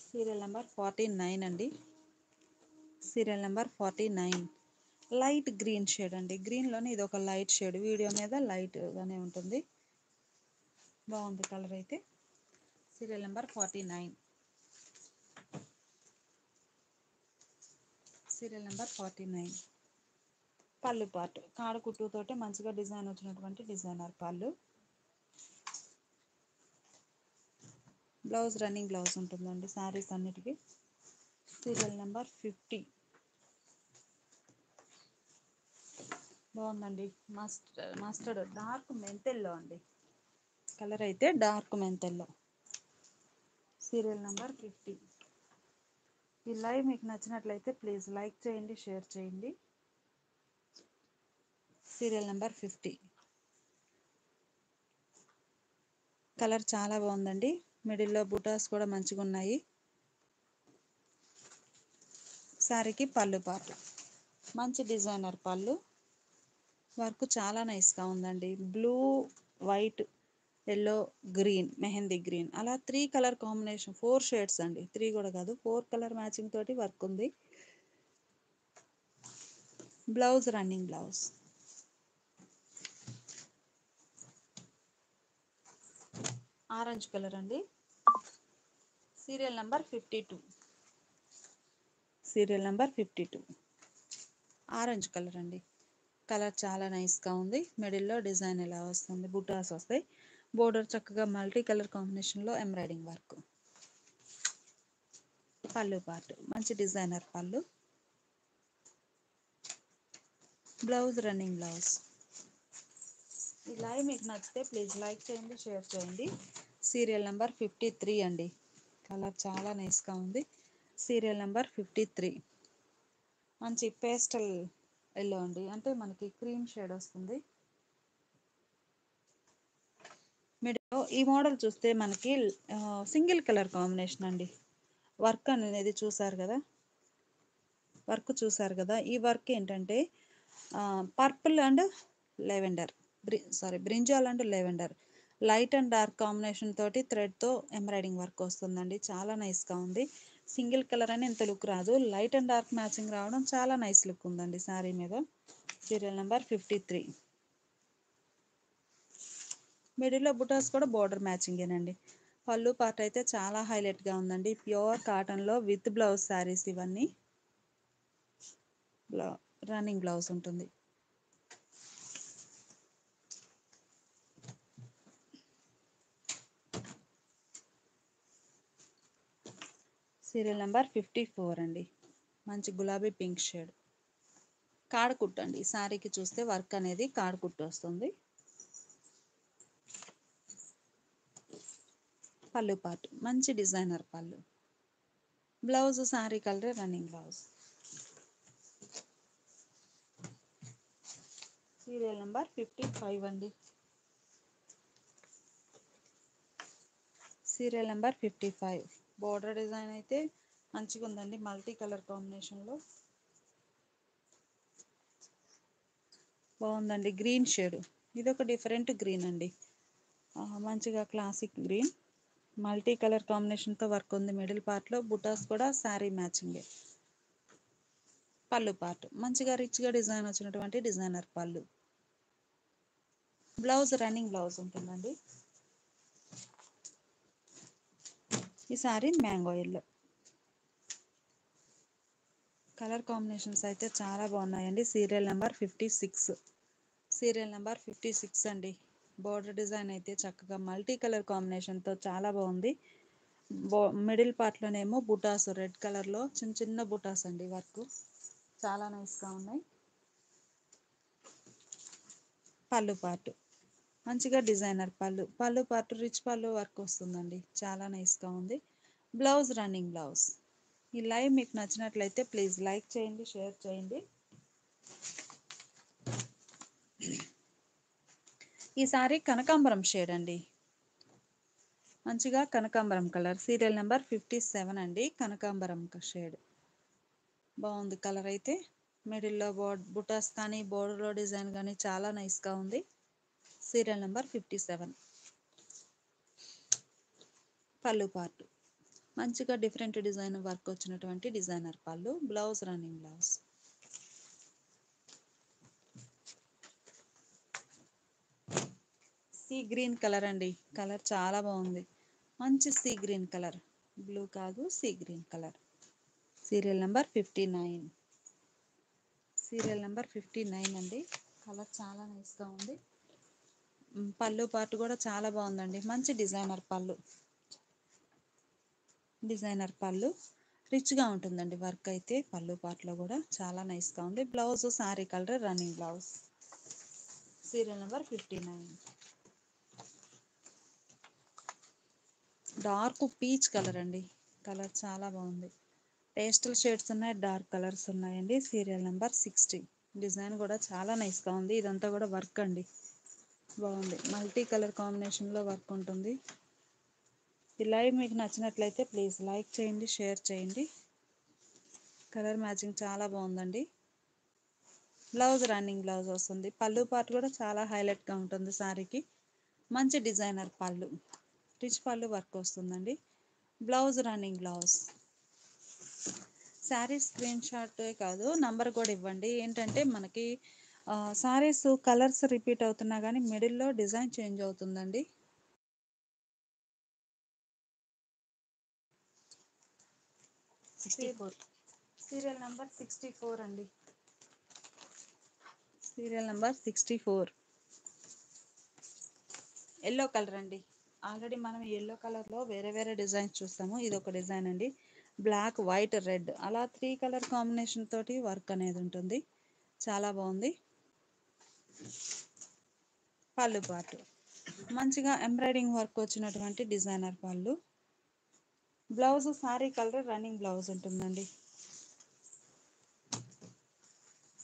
సీరియల్ నెంబర్ 49 అండి. Serial number 49. Light green shade అండి. గ్రీన్లోనే ఇది ఒక లైట్ షేడ్. వీడియో మీద లైట్గానే ఉంటుంది. బాగుంది కలర్ అయితే. Serial number 49. Serial number 49. పళ్ళు పార్ట్ కాడ కుట్టుతోటే మంచిగా డిజైన్ వచ్చినటువంటి డిజైనర్ పళ్ళు. బ్లౌజ్ రన్నింగ్ బ్లౌజ్ ఉంటుందండి శారీస్ అన్నిటికీ. Serial number 50. బాగుందండి. మస్టర్డ్ డార్క్ మెంతెల్లో అండి. కలర్ అయితే డార్క్ మెంతెల్లో. Serial number 50. ఈ లైవ్ మీకు నచ్చినట్లయితే ప్లీజ్ లైక్ చేయండి, షేర్ చేయండి. Serial number 50. కలర్ చాలా బాగుందండి. మిడిల్లో బూటాస్ కూడా మంచిగా ఉన్నాయి. శారీకి పళ్ళు పార్ట్ మంచి డిజైనర్ పళ్ళు. వర్క్ చాలా నైస్గా ఉందండి. Blue, white, yellow, green, mehndi green అలా 3 కలర్ కాంబినేషన్ 4 షేడ్స్ అండి. 3 కూడా కాదు 4 కలర్ మ్యాచింగ్ తోటి వర్క్ ఉంది. Blouse running blouse. Orange colour అండి. Serial number 52. Serial number 52. Orange colour అండి. కలర్ చాలా నైస్గా ఉంది. మిడిల్లో డిజైన్ ఇలా వస్తుంది, బుటాస్ వస్తాయి. బోర్డర్ చక్కగా మల్టీ కలర్ కాంబినేషన్లో ఎంబ్రాయిడింగ్ వర్క్. పళ్ళు పార్ట్ మంచి డిజైనర్ పళ్ళు. Blouse running blouse. ఈ లైవ్ మీకు నచ్చితే ప్లీజ్ లైక్ చేయండి, షేర్ చేయండి. సీరియల్ నెంబర్ 53 అండి. కలర్ చాలా నైస్గా ఉంది. Serial number 53. మంచి పేస్టల్ ఎల్లో అండి, అంటే మనకి క్రీమ్ షేడ్ వస్తుంది. మిడిల్లో ఈ మోడల్ చూస్తే మనకి సింగిల్ కలర్ కాంబినేషన్ అండి. వర్క్ అనేది చూసారు కదా, ఈ వర్క్ ఏంటంటే purple and lavender, brinjal and lavender, light and dark combination తోటి థ్రెడ్తో ఎంబ్రాయిడింగ్ వర్క్ వస్తుందండి. చాలా నైస్గా ఉంది. సింగిల్ కలర్ అని ఇంత లుక్ రాదు, లైట్ అండ్ డార్క్ మ్యాచింగ్ రావడం చాలా నైస్ లుక్ ఉందండి శారీ మీద. Serial number 53. మిడిల్లో బుటాస్ కూడా బోర్డర్ మ్యాచింగేనండి. పళ్ళు పార్ట్ అయితే చాలా హైలైట్గా ఉందండి. ప్యూర్ కాటన్లో విత్ బ్లౌజ్ శారీస్ ఇవన్నీ. రన్నింగ్ బ్లౌజ్ ఉంటుంది. సీరియల్ నెంబర్ 54 అండి. మంచి గులాబీ పింక్ షేడ్. కాడకుట్టు అండి. శారీకి చూస్తే వర్క్ అనేది కాడకుట్టు వస్తుంది. పళ్ళు పార్ట్ మంచి డిజైనర్ పళ్ళు. బ్లౌజ్ శారీ కలరే రన్నింగ్ బ్లౌజ్. సీరియల్ నెంబర్ 55 అండి. Serial number 55. బోర్డర్ డిజైన్ అయితే మంచిగా ఉందండి, మల్టీ కలర్ కాంబినేషన్లో బాగుందండి. గ్రీన్ షేడ్, ఇది ఒక డిఫరెంట్ గ్రీన్ అండి. మంచిగా క్లాసిక్ గ్రీన్, మల్టీ కలర్ కాంబినేషన్తో వర్క్ ఉంది. మిడిల్ పార్ట్లో బుటాస్ కూడా శారీ మ్యాచింగే. పళ్ళు పార్ట్ మంచిగా రిచ్గా డిజైన్ వచ్చినటువంటి డిజైనర్ పళ్ళు. బ్లౌజ్ రన్నింగ్ బ్లౌజ్ ఉంటుందండి. ఈ sari mango yellow. Colour combinations అయితే చాలా బాగున్నాయండి. Serial number 56. సీరియల్ నెంబర్ 56 అండి. బోర్డర్ డిజైన్ అయితే చక్కగా మల్టీ కలర్ కాంబినేషన్తో చాలా బాగుంది. మిడిల్ పార్ట్లోనేమో బుటాస్ రెడ్ కలర్లో చిన్న చిన్న బుటాస్ అండి. వర్క్ చాలా నైస్గా ఉన్నాయి. పళ్ళు పార్ట్ మంచిగా డిజైనర్ పళ్ళు. పళ్ళు పార్ట్ రిచ్ పళ్ళు వర్క్ వస్తుందండి. చాలా నైస్గా ఉంది. Blouse running blouse. ఈ లైవ్ మీకు నచ్చినట్లయితే ప్లీజ్ లైక్ చేయండి, షేర్ చేయండి. ఈ సారీ కనకాంబరం షేడ్ అండి. మంచిగా కనకాంబరం కలర్. సీరియల్ నెంబర్ 57 అండి. కనకాంబరం షేడ్ బాగుంది కలర్ అయితే. మిడిల్లో బుటాస్ కానీ బోర్డర్లో డిజైన్ కానీ చాలా నైస్గా ఉంది. Serial number 57. పళ్ళు పార్ట్ మంచిగా డిఫరెంట్ డిజైన్ వర్క్ వచ్చినటువంటి డిజైనర్ పళ్ళు. Blouse running blouse. See green colour అండి. కలర్ చాలా బాగుంది. మంచి సీ గ్రీన్ కలర్, బ్లూ కాదు see green colour. Serial number 59. Serial number 59 అండి. కలర్ చాలా నైస్గా ఉంది. పళ్ళు పార్ట్ కూడా చాలా బాగుందండి. మంచి డిజైనర్ పళ్ళు. డిజైనర్ పళ్ళు రిచ్గా ఉంటుందండి. వర్క్ అయితే పళ్ళు పార్ట్లో కూడా చాలా నైస్గా ఉంది. Blouse sari colour running blouse. Serial number 59. Dark peach colour అండి. కలర్ చాలా బాగుంది. పేస్టల్ షేడ్స్ ఉన్నాయి, డార్క్ కలర్స్ ఉన్నాయండి. Serial number 60. డిజైన్ కూడా చాలా నైస్గా ఉంది. ఇదంతా కూడా వర్క్ అండి. బాగుంది. మల్టీ కలర్ కాంబినేషన్లో వర్క్ ఉంటుంది. ఈ లైవ్ మీకు నచ్చినట్లయితే ప్లీజ్ లైక్ చేయండి, షేర్ చేయండి. కలర్ మ్యాచింగ్ చాలా బాగుందండి. బ్లౌజ్ రన్నింగ్ బ్లౌజ్ వస్తుంది. పళ్ళు పార్ట్ కూడా చాలా హైలైట్గా ఉంటుంది శారీకి. మంచి డిజైనర్ పళ్ళు, రిచ్ పళ్ళు వర్క్ వస్తుందండి. Blouse running blouse. Sari screen షాటే కాదు నంబర్ కూడా ఇవ్వండి. ఏంటంటే మనకి శారీస్ కలర్స్ రిపీట్ అవుతున్నా కానీ మిడిల్లో డిజైన్ చేంజ్ అవుతుందండి. సీరియల్ నెంబర్ 64 అండి. Serial number 64. ఎల్లో కలర్ అండి. ఆల్రెడీ మనం ఎల్లో కలర్లో వేరే వేరే డిజైన్స్ చూస్తాము. ఇది ఒక డిజైన్ అండి. బ్లాక్, వైట్, రెడ్ అలా 3 కలర్ కాంబినేషన్ తోటి వర్క్ అనేది ఉంటుంది. చాలా బాగుంది. పళ్ళు పాటు మంచిగా ఎంబ్రాయిడింగ్ వర్క్ వచ్చినటువంటి డిజైనర్ పళ్ళు. Blouse sari colour running blouse ఉంటుందండి.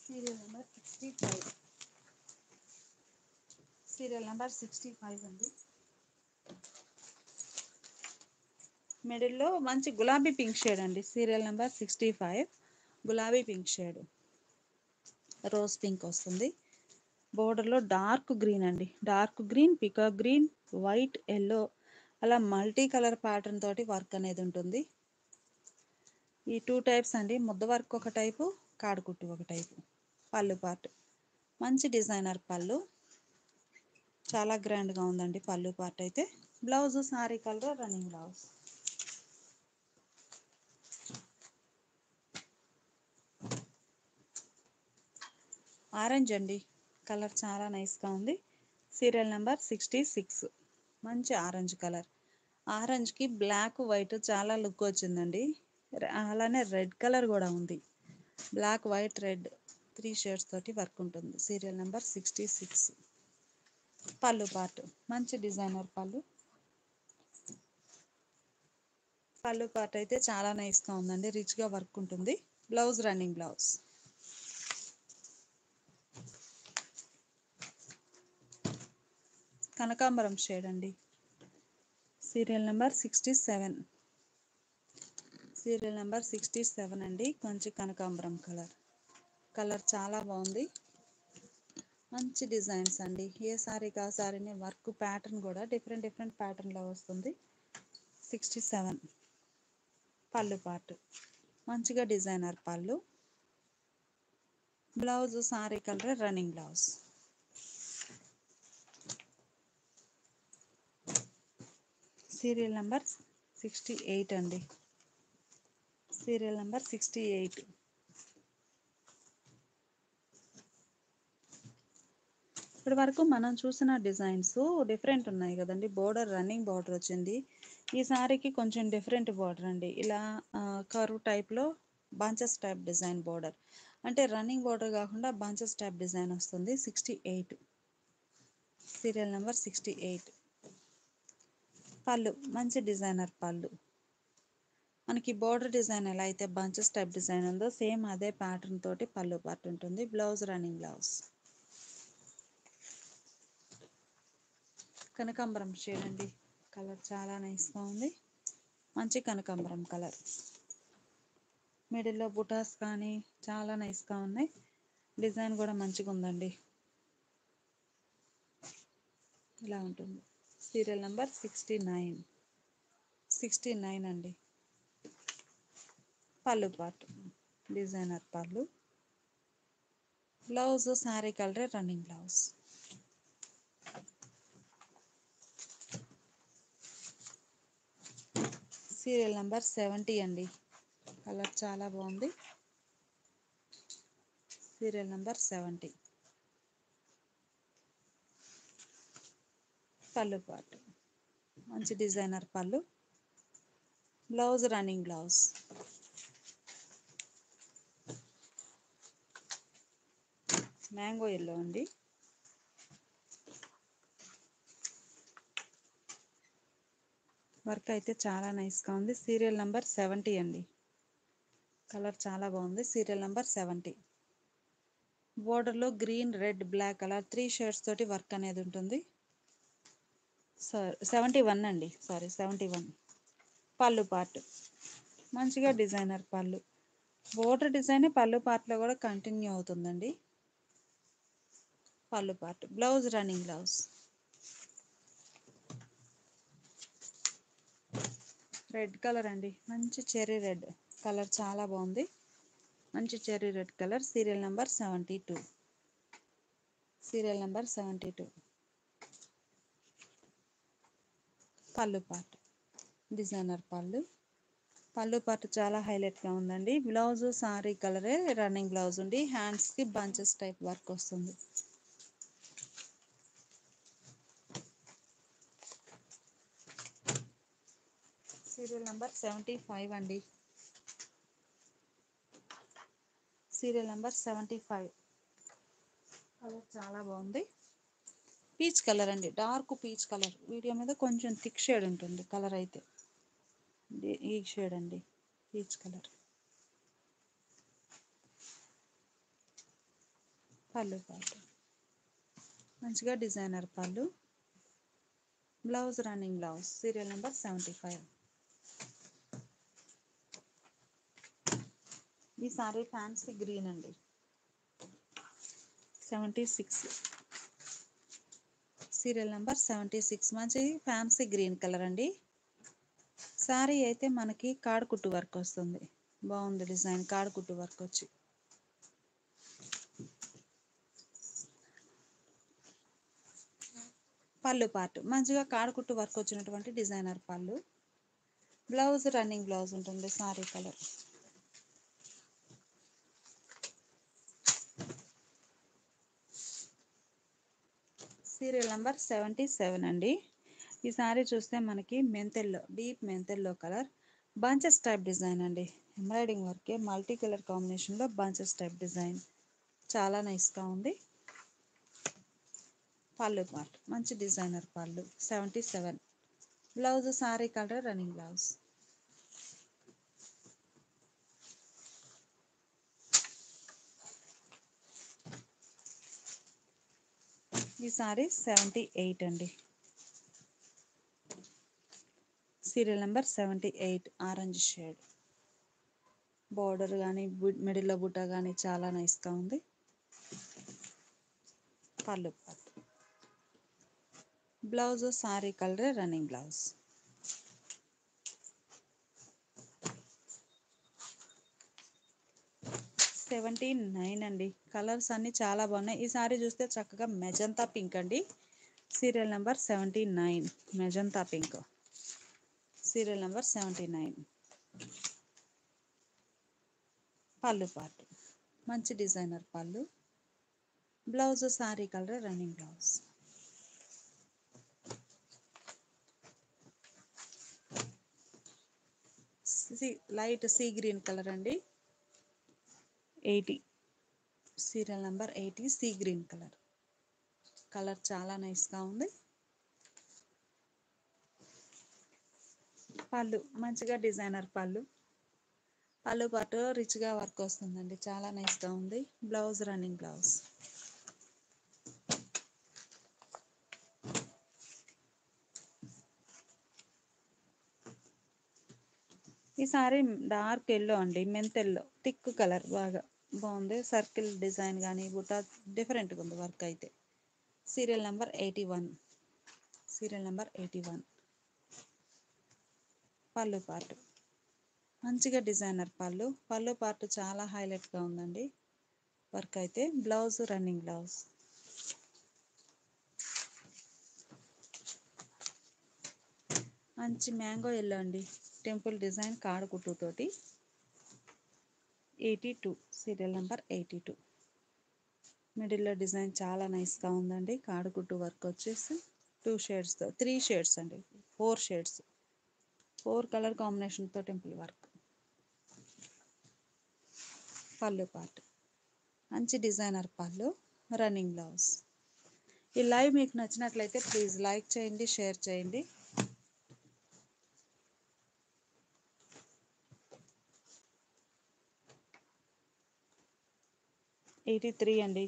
Serial number 65. సీరియల్ నెంబర్ 65 అండి. మిడిల్లో మంచి గులాబీ పింక్ షేడ్ అండి. Serial number 65. గులాబీ పింక్ షేడ్, రోజ్ పింక్ వస్తుంది. బోర్డర్లో డార్క్ గ్రీన్ అండి. Dark green, peacock green, white, yellow అలా మల్టీ కలర్ ప్యాటర్న్ తోటి వర్క్ అనేది ఉంటుంది. ఈ 2 టైప్స్ అండి. ముద్ద వర్క్ ఒక టైపు, కాడుకుట్టు ఒక టైపు. పళ్ళు పార్ట్ మంచి డిజైనర్ పళ్ళు, చాలా గ్రాండ్గా ఉందండి పళ్ళు పార్ట్ అయితే. Blouse sari colour running blouse. Orange అండి. కలర్ చాలా నైస్గా ఉంది. Serial number 66. మంచి ఆరెంజ్ కలర్. ఆరెంజ్కి బ్లాక్, వైట్ చాలా లుక్ వచ్చిందండి. అలానే రెడ్ కలర్ కూడా ఉంది. బ్లాక్, వైట్, రెడ్ 3 షేడ్స్ తోటి వర్క్ ఉంటుంది. Serial number 66. పళ్ళు పార్ట్ మంచి డిజైనర్ పళ్ళు. పళ్ళు పార్ట్ అయితే చాలా నైస్గా ఉందండి. రిచ్గా వర్క్ ఉంటుంది. Blouse running blouse. కనకాంబరం షేడ్ అండి. Serial number 67. సీరియల్ నెంబర్ 67 అండి. కొంచెం కనకాంబరం కలర్. కలర్ చాలా బాగుంది. మంచి డిజైన్స్ అండి. ఏ సారీకి ఆ సారీని వర్క్ ప్యాటర్న్ కూడా డిఫరెంట్ డిఫరెంట్ ప్యాటర్న్లో వస్తుంది. 67. పళ్ళు పార్ట్ మంచిగా డిజైనర్ పళ్ళు. Blouse sari colour running blouse. Serial number 68 అండి. Serial number 68. ఇప్పటి వరకు మనం చూసిన డిజైన్స్ డిఫరెంట్ ఉన్నాయి కదండి. బోర్డర్ రన్నింగ్ బార్డర్ వచ్చింది. ఈ సారీకి కొంచెం డిఫరెంట్ బార్డర్ అండి. ఇలా కర్వ్ టైప్లో బంచెస్ టైప్ డిజైన్ బార్డర్, అంటే రన్నింగ్ బార్డర్ కాకుండా బంచెస్ టైప్ డిజైన్ వస్తుంది. 68. Serial number 68. పళ్ళు మంచి డిజైనర్ పళ్ళు. మనకి బోర్డర్ డిజైన్ ఎలా అయితే బంచెస్ టైప్ డిజైన్ ఉందో సేమ్ అదే ప్యాటర్న్ తోటి పళ్ళు పార్ట్ ఉంటుంది. Blouse running blouse. కనకాంబరం షేడ్ అండి. కలర్ చాలా నైస్గా ఉంది. మంచి కనకాంబరం కలర్. మిడిల్లో బుటాస్ కానీ చాలా నైస్గా ఉన్నాయి. డిజైన్ కూడా మంచిగా ఉందండి. ఇలా ఉంటుంది. Serial number 69. 69 అండి. పళ్ళు పార్ట్ డిజైనర్ పళ్ళు. Blouse sari colour running blouse. Serial number 70 అండి. కలర్ చాలా బాగుంది. Serial number 70. పళ్ళు పార్ట్ మంచి డిజైనర్ పళ్ళు. Blouse running blouse. Mango yellow అండి. వర్క్ అయితే చాలా నైస్గా ఉంది. సీరియల్ నెంబర్ 70 అండి. కలర్ చాలా బాగుంది. Serial number 70. బోర్డర్లో green, red, black colour 3 shades తోటి వర్క్ అనేది ఉంటుంది. 71 అండి. 71. పళ్ళు పార్ట్ మంచిగా డిజైనర్ పళ్ళు. బోర్డర్ డిజైన్ పళ్ళు పార్ట్లో కూడా కంటిన్యూ అవుతుందండి. పళ్ళు part. Blouse running blouse. Red colour అండి. మంచి చెర్రీ రెడ్ కలర్ చాలా బాగుంది. మంచి cherry red colour. Serial number 72. Serial number 72. పళ్ళు పార్ట్ డిజైనర్ పళ్ళు. పళ్ళు పార్ట్ చాలా హైలైట్గా ఉందండి. బ్లౌజ్ సారీ కలరే రన్నింగ్ బ్లౌజ్ ఉండి హ్యాండ్స్కి బంచెస్ టైప్ వర్క్ వస్తుంది. సీరియల్ నెంబర్ 75 అండి. Serial number 75. కలర్ చాలా బాగుంది. పీచ్ కలర్ అండి. Dark peach colour. వీడియో మీద కొంచెం థిక్ షేడ్ ఉంటుంది కలర్ అయితే. ఈ షేడ్ అండి పీచ్ కలర్. పళ్ళు పార్ట్ మంచిగా డిజైనర్ పళ్ళు. Blouse running blouse. Serial number 75. ఈ సారీ ఫ్యాన్సీ గ్రీన్ అండి. 76. Serial number 76. మంచి ఫ్యాన్సీ గ్రీన్ కలర్ అండి. సారీ అయితే మనకి కాడుకుట్టు వర్క్ వస్తుంది. బాగుంది డిజైన్. కాడుకుట్టు వర్క్ వచ్చి పళ్ళు పార్ట్ మంచిగా కాడుకుట్టు వర్క్ వచ్చినటువంటి డిజైనర్ పళ్ళు. బ్లౌజ్ రన్నింగ్ బ్లౌజ్ ఉంటుంది. సారీ కలర్. సీరియల్ నెంబర్ 77 అండి. ఈ సారీ చూస్తే మనకి మెంతెల్లో, డీప్ మెంతెల్లో కలర్ బంచెస్ టైప్ డిజైన్ అండి. ఎంబ్రాయిడింగ్ వర్కే మల్టీ కలర్ కాంబినేషన్లో బంచెస్ టైప్ డిజైన్ చాలా నైస్గా ఉంది. పళ్ళు పార్ట్ మంచి డిజైనర్ పళ్ళు. 77. Blouse sari colour running blouse. ఈ సారీ 78 అండి. Serial number 78. Orange shade. Border కానీ మిడిల్లో బుట్ట కానీ చాలా నైస్గా ఉంది. పళ్ళు part. Blouse sari colour running blouse. $79 అండి. కలర్స్ అన్నీ చాలా బాగున్నాయి. ఈ సారీ చూస్తే చక్కగా మెజంతా పింక్ అండి. Serial number 79. Magenta pink. Serial number 79. పళ్ళు పార్ట్ మంచి డిజైనర్ పళ్ళు. Blouse sari colour running blouse. Light sea green colour అండి. 80. Serial number 80. See green colour. Colour చాలా నైస్గా ఉంది. పళ్ళు మంచిగా డిజైనర్ పళ్ళు. పళ్ళు పాటు రిచ్గా వర్క్ వస్తుందండి. చాలా నైస్గా ఉంది. Blouse running blouse. ఈ సారీ డార్క్ ఎల్లో అండి. మెంతెల్లో థిక్ కలర్ బాగా బాగుంది. సర్కిల్ డిజైన్ కానీ బుట్ట డిఫరెంట్గా ఉంది వర్క్ అయితే. Serial number 81. Serial number 81. పళ్ళు పార్ట్ మంచిగా డిజైనర్ పళ్ళు. పళ్ళు పార్ట్ చాలా హైలైట్గా ఉందండి వర్క్ అయితే. Blouse running blouse. మంచి మ్యాంగో ఎల్లో అండి, టెంపుల్ డిజైన్ కాడకుట్టుతోటి 82, సీరియల్ నెంబర్ 82. మిడిల్లో డిజైన్ చాలా నైస్గా ఉందండి. కాడకుట్టు వర్క్ వచ్చేసి 2 షేడ్స్తో 3 షేడ్స్ అండి, 4 షేడ్స్, 4 కలర్ కాంబినేషన్తో టెంపుల్ వర్క్. పళ్ళు పార్ట్ మంచి డిజైనర్ పళ్ళు, రన్నింగ్ బ్లౌజ్. ఈ లైవ్ మీకు నచ్చినట్లయితే ప్లీజ్ లైక్ చేయండి, షేర్ చేయండి. #83 అండి,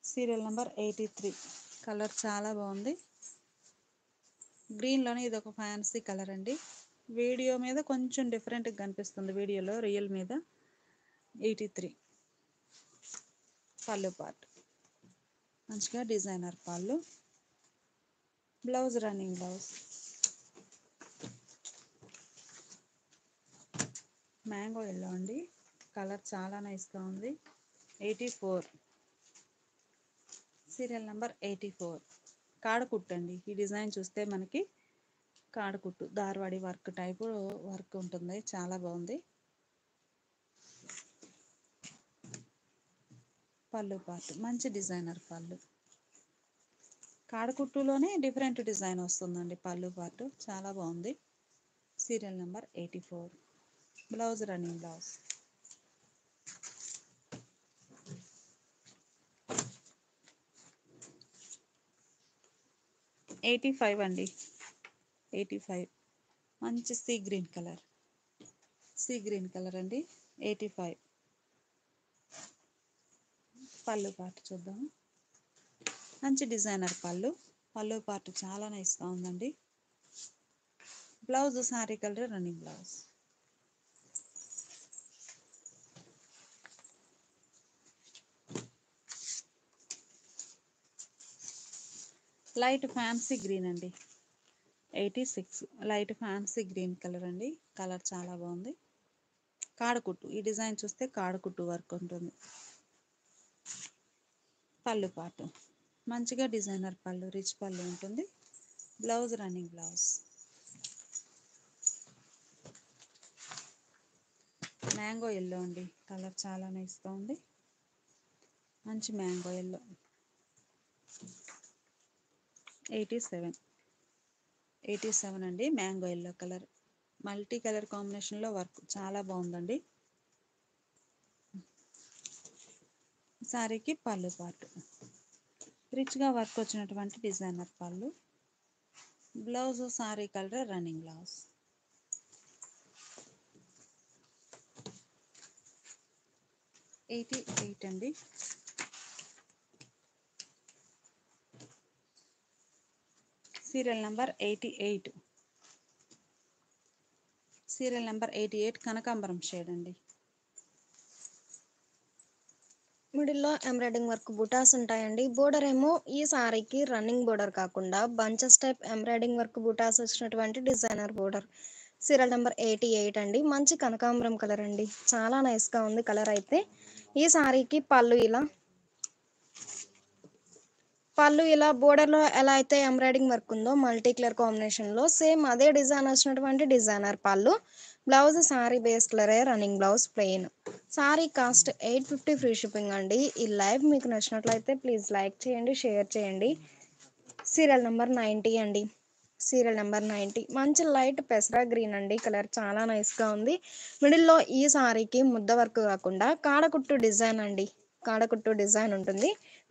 సీరియల్ నెంబర్ 83. కలర్ చాలా బాగుంది. గ్రీన్లోనే ఇది ఒక ఫ్యాన్సీ కలర్ అండి. వీడియో మీద కొంచెం డిఫరెంట్గా కనిపిస్తుంది, వీడియోలో రియల్ మీద 83. పళ్ళు పార్ట్ మంచిగా డిజైనర్ పళ్ళు, blouse running blouse. Mango yellow అండి, కలర్ చాలా నైస్గా ఉంది. 84, సీరియల్ నెంబర్ 84. కాడకుట్టు అండి. ఈ డిజైన్ చూస్తే మనకి కాడకుట్టు దార్వాడి వర్క్ టైపు వర్క్ ఉంటుంది, చాలా బాగుంది. పళ్ళు పార్ట్ మంచి డిజైనర్ పళ్ళు, కాడకుట్టులోనే డిఫరెంట్ డిజైన్ వస్తుందండి. పళ్ళు పార్ట్ చాలా బాగుంది. Serial number 84. Blouse running blouse. 85 అండి, 85. మంచి see green colour, see green colour అండి, 85. పళ్ళు పార్ట్ చూద్దాము. మంచి డిజైనర్ పళ్ళు, పళ్ళు పార్ట్ చాలా నైస్గా ఉందండి. Blouse sari colour running blouse. Light fancy green అండి, 86. లైట్ ఫ్యాన్సీ గ్రీన్ కలర్ అండి, కలర్ చాలా బాగుంది. కాడకుట్టు, ఈ డిజైన్ చూస్తే కాడకుట్టు వర్క్ ఉంటుంది. పళ్ళు పార్ట్ మంచిగా డిజైనర్ పళ్ళు, రిచ్ పళ్ళు ఉంటుంది. Blouse running blouse. Mango yellow అండి, కలర్ చాలా నైస్గా ఉంది. మంచి మ్యాంగో ఎల్లో. 87, 87 అండి, mango yellow colour. Multi colour కాంబినేషన్లో వర్క్ చాలా బాగుందండి. సారీకి పళ్ళు పార్ట్ రిచ్గా వర్క్ వచ్చినటువంటి డిజైనర్ పళ్ళు, blouse sari colour running blouse. #88 అండి, సీరియల్ నెంబర్ 88. సీరియల్ నెంబర్ 88 కనకాంబరం షేడ్ అండి. మిడిల్లో ఎంబ్రాయిడింగ్ వర్క్ బుటాస్ ఉంటాయండి. బోర్డర్ ఏమో ఈ సారీకి రన్నింగ్ బోర్డర్ కాకుండా బంచెస్ టైప్ ఎంబ్రాయిడింగ్ వర్క్ బుటాస్ వచ్చినటువంటి డిజైనర్ బోర్డర్. సీరియల్ నెంబర్ 88 అండి. మంచి కనకాంబరం కలర్ అండి, చాలా నైస్గా ఉంది కలర్ అయితే. ఈ సారీకి పళ్ళు ఇలా బోర్డర్లో ఎలా అయితే ఎంబ్రాయిడింగ్ వర్క్ ఉందో మల్టీ కలర్ కాంబినేషన్లో సేమ్ అదే డిజైన్ వచ్చినటువంటి డిజైనర్ పళ్ళు. బ్లౌజ్ సారీ బేస్ కలరే, running blouse plain. Sorry cost 850 free shipping అండి. ఈ లైవ్ మీకు నచ్చినట్లయితే ప్లీజ్ లైక్ చేయండి, షేర్ చేయండి. సీరియల్ నెంబర్ 90 అండి, సీరియల్ నెంబర్ 90. మంచి లైట్ పెసరా గ్రీన్ అండి, కలర్ చాలా నైస్గా ఉంది. మిడిల్లో ఈ సారీకి ముద్ద వర్క్ కాకుండా కాడకుట్టు డిజైన్ అండి, కాడకుట్టు డిజైన్ ఉంటుంది.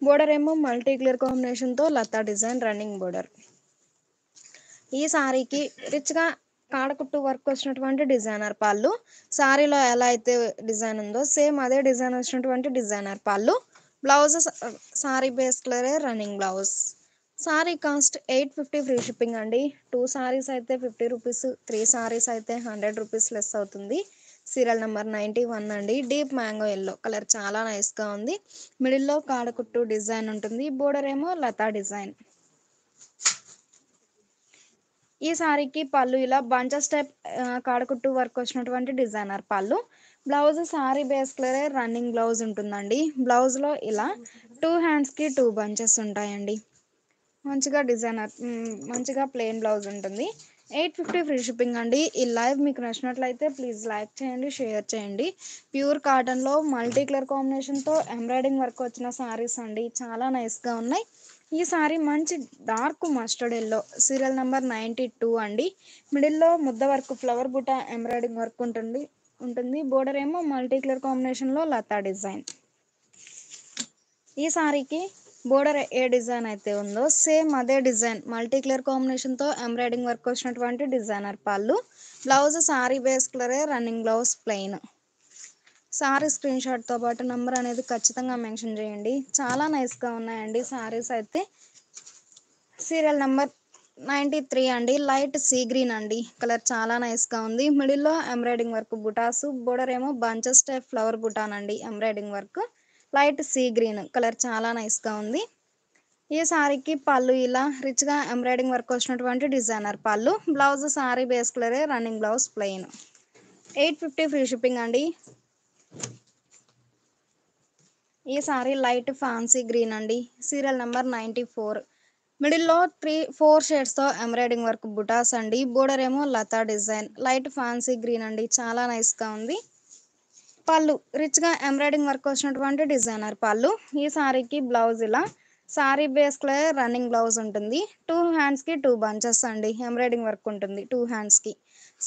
బోర్డర్ ఏమో మల్టీ కలర్ కాంబినేషన్తో లతా డిజైన్ రన్నింగ్ బోర్డర్. ఈ సారీకి రిచ్గా కాడకుట్టు వర్క్ వచ్చినటువంటి డిజైనర్ పళ్ళు. సారీలో ఎలా అయితే డిజైన్ ఉందో సేమ్ అదే డిజైన్ వచ్చినటువంటి డిజైనర్ పళ్ళు. బ్లౌజ్ సారీ బేస్ కలరే, running blouse. Sorry cost 850 free shipping అండి. 2 సారీస్ అయితే 50 రూపీస్, 3 సారీస్ అయితే 100 రూపీస్ లెస్ అవుతుంది. సీరియల్ నెంబర్ 91 అండి, డీప్ మ్యాంగో ఎల్లో కలర్ చాలా నైస్గా ఉంది. మిడిల్లో కాడకుట్టు డిజైన్ ఉంటుంది, బోర్డర్ ఏమో లతా డిజైన్. ఈ సారీకి పళ్ళు ఇలా బంచెస్ టైప్ కాడకుట్టు వర్క్ వచ్చినటువంటి డిజైనర్ పళ్ళు. బ్లౌజ్ సారీ బేస్ కలరే, రన్నింగ్ బ్లౌజ్ ఉంటుందండి. బ్లౌజ్లో ఇలా 2 హ్యాండ్స్కి 2 బంచెస్ ఉంటాయండి. మంచిగా డిజైనర్, మంచిగా ప్లెయిన్ బ్లౌజ్ ఉంటుంది. 850 ఫ్రీ షిప్పింగ్ అండి. ఈ లైవ్ మీకు నచ్చినట్లయితే ప్లీజ్ లైక్ చేయండి, షేర్ చేయండి. ప్యూర్ కాటన్లో మల్టీ కలర్ కాంబినేషన్తో ఎంబ్రాయిడింగ్ వర్క్ వచ్చిన సారీస్ అండి, చాలా నైస్గా ఉన్నాయి. ఈ సారీ మంచి dark mustard yellow, serial number 92 అండి. మిడిల్లో ముద్ద వర్క్ ఫ్లవర్ బుట్ట ఎంబ్రాయిడింగ్ వర్క్ ఉంటుంది. బోర్డర్ ఏమో మల్టీ కలర్ కాంబినేషన్లో లతా డిజైన్. ఈ సారీకి బోర్డర్ ఏ డిజైన్ అయితే ఉందో సేమ్ అదే డిజైన్ మల్టీ కలర్ కాంబినేషన్తో ఎంబ్రాయిడింగ్ వర్క్ వచ్చినటువంటి డిజైనర్ పళ్ళు. బ్లౌజ్ సారీ బేస్ కలరే, running blouse plain. Sari screen షాట్తో పాటు నెంబర్ అనేది ఖచ్చితంగా మెన్షన్ చేయండి. చాలా నైస్గా ఉన్నాయండి సారీస్ అయితే. సీరియల్ నెంబర్ 93 అండి. లైట్ సీ గ్రీన్ అండి, కలర్ చాలా నైస్గా ఉంది. మిడిల్లో ఎంబ్రాయిడింగ్ వర్క్ బుటాసు, బోర్డర్ ఏమో బంచెస్ టైప్ ఫ్లవర్ బుటానండి embroidering work. Light sea green colour చాలా నైస్గా ఉంది. ఈ సారీకి పళ్ళు ఇలా రిచ్గా ఎంబ్రాయిడింగ్ వర్క్ వచ్చినటువంటి డిజైనర్ పళ్ళు. బ్లౌజ్ సారీ బేస్ కలరే, running blouse plain. 850 free shipping అండి. ఈ సారీ లైట్ ఫ్యాన్సీ గ్రీన్ అండి, సీరియల్ నెంబర్ 94. మిడిల్లో 4 షేడ్స్తో ఎంబ్రాయిడింగ్ వర్క్ బుటాస్ అండి. బోర్డర్ ఏమో లతా డిజైన్. లైట్ ఫ్యాన్సీ గ్రీన్ అండి, చాలా నైస్గా ఉంది. పళ్ళు రిచ్గా ఎంబ్రాయిడింగ్ వర్క్ వచ్చినటువంటి డిజైనర్ పళ్ళు. ఈ సారీకి బ్లౌజ్ ఇలా sorry base colour running blouse ఉంటుంది. 2 హ్యాండ్స్కి 2 బంచెస్ అండి ఎంబ్రాయిడింగ్ వర్క్ ఉంటుంది 2 హ్యాండ్స్కి.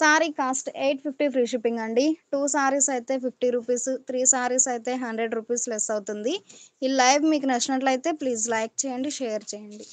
సారీ కాస్ట్ 850 ఫ్రీ షిప్పింగ్ అండి. 2 సారీస్ అయితే 50 రూపీస్, 3 సారీస్ అయితే 100 రూపీస్ లెస్ అవుతుంది. ఈ లైవ్ మీకు నచ్చినట్లయితే ప్లీజ్ లైక్ చేయండి, షేర్ చేయండి.